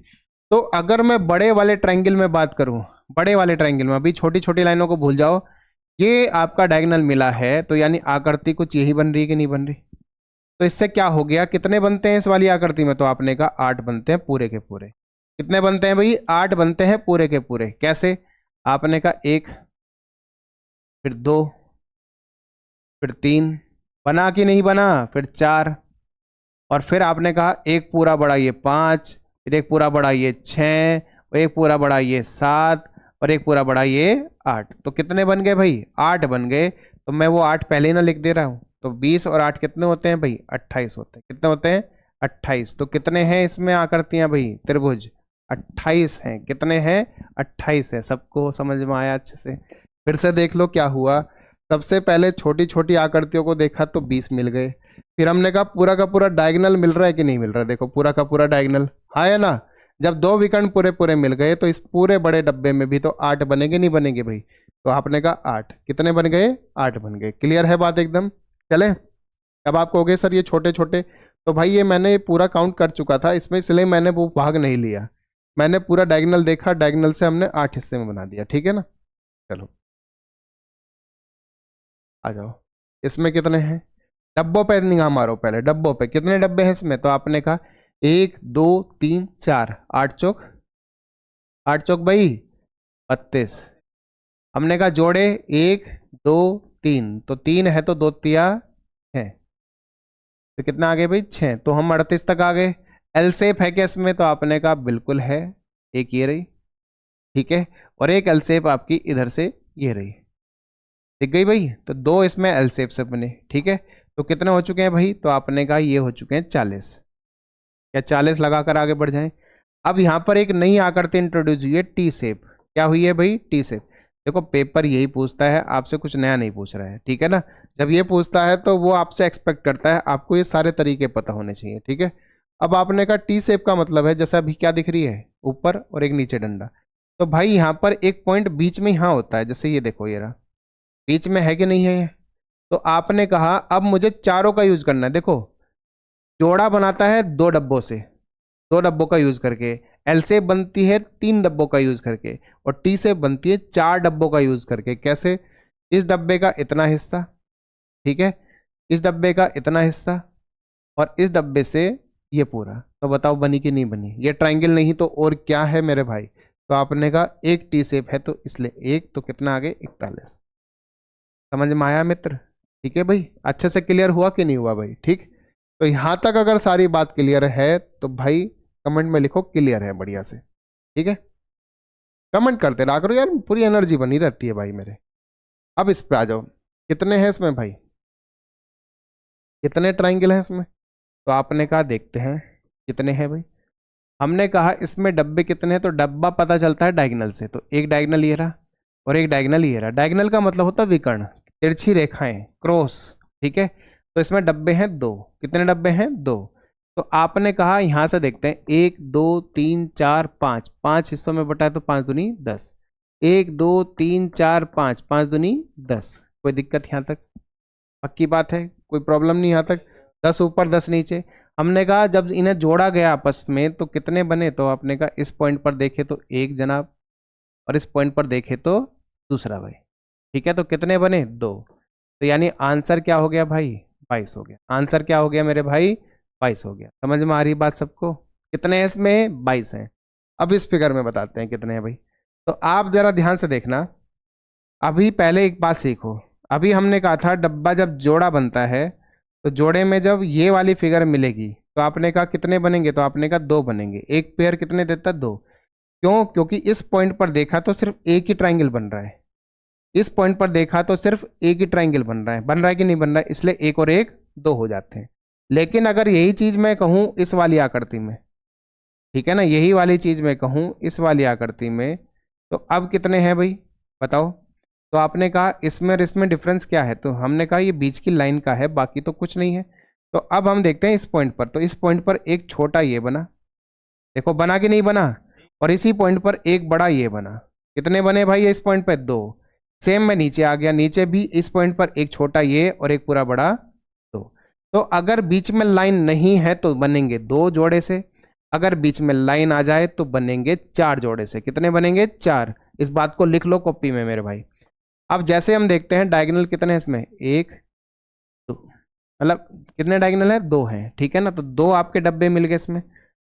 Speaker 1: तो अगर मैं बड़े वाले ट्रायंगल में बात करूं, बड़े वाले ट्रायंगल में, अभी छोटी छोटी लाइनों को भूल जाओ, ये आपका डायगोनल मिला है, तो यानी आकृति कुछ यही बन रही है कि नहीं बन रही? तो इससे क्या हो गया? कितने बनते हैं इस वाली आकृति में? तो आपने कहा 8 बनते हैं पूरे के पूरे। कितने बनते हैं भाई? 8 बनते हैं पूरे के पूरे। कैसे? आपने कहा 1, फिर 2, फिर 3, बना कि नहीं बना? फिर 4, और फिर आपने कहा एक पूरा बड़ा ये 5, फिर एक पूरा बड़ा ये 6, और एक पूरा बड़ा ये 7, और एक पूरा बड़ा ये 8। तो कितने बन गए भाई? 8 बन गए। तो मैं वो 8 पहले ही ना लिख दे रहा हूं। तो 20 और 8 कितने होते हैं भाई? 28 होते हैं। कितने होते हैं? 28। तो कितने हैं इसमें आकृतियां भाई त्रिभुज? 28 हैं। कितने हैं? 28 है। सबको समझ में आया अच्छे से? फिर से देख लो क्या हुआ। सबसे पहले छोटी छोटी आकृतियों को देखा तो 20 मिल गए। फिर हमने कहा पूरा का पूरा डायगोनल मिल रहा है कि नहीं मिल रहा है? देखो पूरा का पूरा डायगोनल है ना। जब दो विकर्ण पूरे पूरे मिल गए तो इस पूरे बड़े डब्बे में भी तो 8 बनेंगे नहीं बनेंगे भाई? तो आपने कहा 8। कितने बन गए? 8 बन गए। क्लियर है बात एकदम? चले अब आप कहोगे सर ये छोटे छोटे, तो भाई ये मैंने पूरा काउंट कर चुका था इसमें, इसलिए मैंने वो भाग नहीं लिया। मैंने पूरा डायगोनल देखा, डायगोनल से हमने 8 हिस्से में बना दिया। ठीक है ना? चलो आ जाओ। इसमें कितने हैं? डब्बों पे निगाह मारो पहले। डब्बों पे कितने डब्बे हैं इसमें? तो आपने कहा 1 2 3 4, 8 चौक 8 चौक भाई 32। हमने कहा जोड़े 1 2 3, तो 3 है तो 2 तिया 6, तो कितना आ गए भाई? 6। तो हम 38 तक आ गए। एल शेप है क्या इसमें? तो आपने कहा बिल्कुल है। एक ये रही, ठीक है, और एक एल शेप आपकी इधर से ये रही, दिख गई भाई? तो दो इसमें एल शेप से बने। ठीक है, तो कितने हो चुके हैं भाई? तो आपने कहा ये हो चुके हैं 40। क्या 40 लगाकर आगे बढ़ जाएं? अब यहाँ पर एक नई आकृति इंट्रोड्यूस हुई है, टी शेप। क्या हुई है भाई? T shape. देखो पेपर यही पूछता है आपसे, कुछ नया नहीं पूछ रहा है। ठीक है ना? जब ये पूछता है तो वो आपसे एक्सपेक्ट करता है आपको ये सारे तरीके पता होने चाहिए। ठीक है, अब आपने कहा टी शेप का मतलब है जैसा अभी क्या दिख रही है, ऊपर और एक नीचे डंडा। तो भाई यहाँ पर एक पॉइंट बीच में यहाँ होता है, जैसे ये देखो ये रहा, बीच में है कि नहीं है? तो आपने कहा अब मुझे चारों का यूज करना है। देखो जोड़ा बनाता है दो डब्बों से, दो डब्बों का यूज करके। एल शेप बनती है 3 डब्बों का यूज करके, और टी शेप बनती है 4 डब्बों का यूज करके। कैसे? इस डब्बे का इतना हिस्सा, ठीक है, इस डब्बे का इतना हिस्सा, और इस डब्बे से ये पूरा। तो बताओ बनी कि नहीं बनी? ये ट्राइंगल नहीं तो और क्या है मेरे भाई? तो आपने कहा एक टी शेप है तो इसलिए एक, तो कितना आ गए? 41। समझ में आया मित्र? ठीक है भाई, अच्छे से क्लियर हुआ कि नहीं हुआ भाई? ठीक, तो यहां तक अगर सारी बात क्लियर है तो भाई कमेंट में लिखो क्लियर है बढ़िया से। ठीक है, कमेंट करते रहा करो यार, पूरी एनर्जी बनी रहती है भाई मेरे। अब इस पे आ जाओ, कितने हैं इसमें भाई? कितने ट्राइंगल हैं इसमें? तो आपने कहा देखते हैं कितने हैं भाई। हमने कहा इसमें डब्बे कितने हैं, तो डब्बा पता चलता है डायगोनल से। तो एक डायगोनल ये रहा और एक डायगोनल ये रहा। डायगोनल का मतलब होता है विकर्ण, तिरछी रेखाएं, क्रॉस। ठीक है, तो इसमें डब्बे हैं 2। कितने डब्बे हैं? 2। तो आपने कहा यहां से देखते हैं 1 2 3 4 5, 5 हिस्सों में बटा है तो 5 दूनी 10। 1 2 3 4 5, 5 दूनी 10। कोई दिक्कत यहाँ तक? पक्की बात है, कोई प्रॉब्लम नहीं यहाँ तक? 10 ऊपर 10 नीचे। हमने कहा जब इन्हें जोड़ा गया आपस में तो कितने बने? तो आपने कहा इस पॉइंट पर देखे तो एक जनाब, और इस पॉइंट पर देखे तो दूसरा भाई। ठीक है, तो कितने बने? 2। तो यानी आंसर क्या हो गया भाई? 22 हो गया। आंसर क्या हो गया मेरे भाई? 22 हो गया। समझ में आ रही बात सबको? कितने हैं इसमें? 22 हैं। अब इस फिगर में बताते हैं कितने हैं भाई। तो आप जरा ध्यान से देखना। अभी पहले एक बात सीखो। अभी हमने कहा था डब्बा जब जोड़ा बनता है तो जोड़े में जब ये वाली फिगर मिलेगी तो आपने कहा कितने बनेंगे? तो आपने कहा 2 बनेंगे। एक पेयर कितने देता है? 2। क्यों? क्योंकि इस पॉइंट पर देखा तो सिर्फ एक ही ट्राइंगल बन रहा है, इस पॉइंट पर देखा तो सिर्फ एक ही ट्राइंगल बन रहा है। बन रहा है कि नहीं बन रहा है? इसलिए एक और एक 2 हो जाते हैं। लेकिन अगर यही चीज मैं कहूं इस वाली आकृति में, ठीक है ना, यही वाली चीज मैं कहूं इस वाली आकृति में, तो अब कितने हैं भाई बताओ? तो आपने कहा इसमें और इसमें डिफरेंस क्या है? तो हमने कहा ये बीच की लाइन का है, बाकी तो कुछ नहीं है। तो अब हम देखते हैं इस पॉइंट पर। तो इस पॉइंट पर एक छोटा ये बना, देखो बना कि नहीं बना? और इसी पॉइंट पर एक बड़ा ये बना। कितने बने भाई इस पॉइंट पर? 2। सेम में नीचे आ गया, नीचे भी इस पॉइंट पर एक छोटा ये और एक पूरा बड़ा 2। तो अगर बीच में लाइन नहीं है तो बनेंगे 2 जोड़े से, अगर बीच में लाइन आ जाए तो बनेंगे 4 जोड़े से। कितने बनेंगे? 4। इस बात को लिख लो कॉपी में मेरे भाई। अब जैसे हम देखते हैं डायगोनल कितने हैं इसमें? 1 2, मतलब कितने डायगोनल है? 2 हैं। ठीक है ना, तो 2 आपके डब्बे मिल गए इसमें।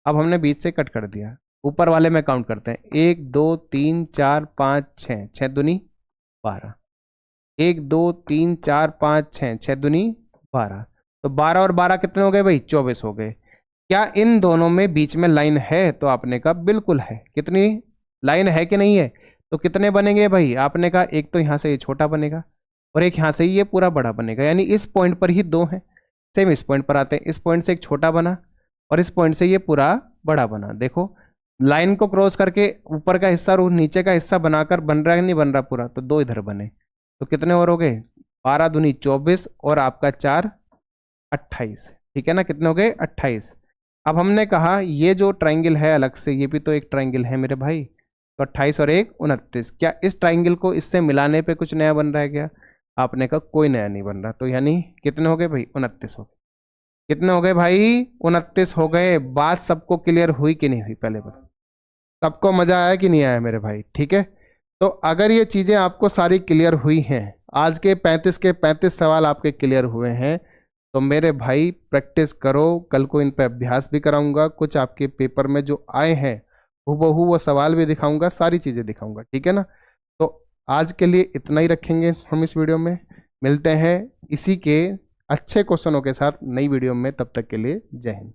Speaker 1: अब हमने बीच से कट कर दिया, ऊपर वाले में काउंट करते हैं। 1 2 3 4 5 6, 6 दूनी 12। 1 2 3 4 5 6, 6 दूनी 12। तो 12 और 12 कितने हो गए भाई? 24 हो गए। क्या इन दोनों में बीच में लाइन है? तो आपने कहा बिल्कुल है। कितनी लाइन है कि नहीं है? तो कितने बनेंगे भाई? आपने कहा एक तो यहां से ये छोटा बनेगा और एक यहां से ये पूरा बड़ा बनेगा, यानी इस पॉइंट पर ही 2 हैं। सेम इस पॉइंट पर आते हैं, इस पॉइंट से एक छोटा बना और इस पॉइंट से ये पूरा बड़ा बना। देखो लाइन को क्रॉस करके ऊपर का हिस्सा और नीचे का हिस्सा बनाकर बन रहा है नहीं बन रहा पूरा, तो दो इधर बने, तो कितने और हो गए 12 दूनी 24 और आपका 4 28, ठीक है ना, कितने हो गए 28। अब हमने कहा ये जो ट्राइंगल है अलग से, ये भी तो एक ट्राइंगल है मेरे भाई, तो 28 और 1 29, क्या इस ट्राइंगल को इससे मिलाने पे कुछ नया बन रहा है क्या? आपने कहा कोई नया नहीं बन रहा, तो यानी कितने हो गए भाई 29 हो गए। कितने हो गए भाई 29 हो गए। बात सबको क्लियर हुई कि नहीं हुई पहले बता, सबको मजा आया कि नहीं आया मेरे भाई? ठीक है, तो अगर ये चीजें आपको सारी क्लियर हुई हैं, आज के 35 के 35 सवाल आपके क्लियर हुए हैं, तो मेरे भाई प्रैक्टिस करो, कल को इन पे अभ्यास भी कराऊंगा, कुछ आपके पेपर में जो आए हैं हूबहू वो सवाल भी दिखाऊंगा, सारी चीजें दिखाऊंगा, ठीक है ना। तो आज के लिए इतना ही रखेंगे हम इस वीडियो में, मिलते हैं इसी के अच्छे क्वेश्चनों के साथ नई वीडियो में, तब तक के लिए जय हिंद।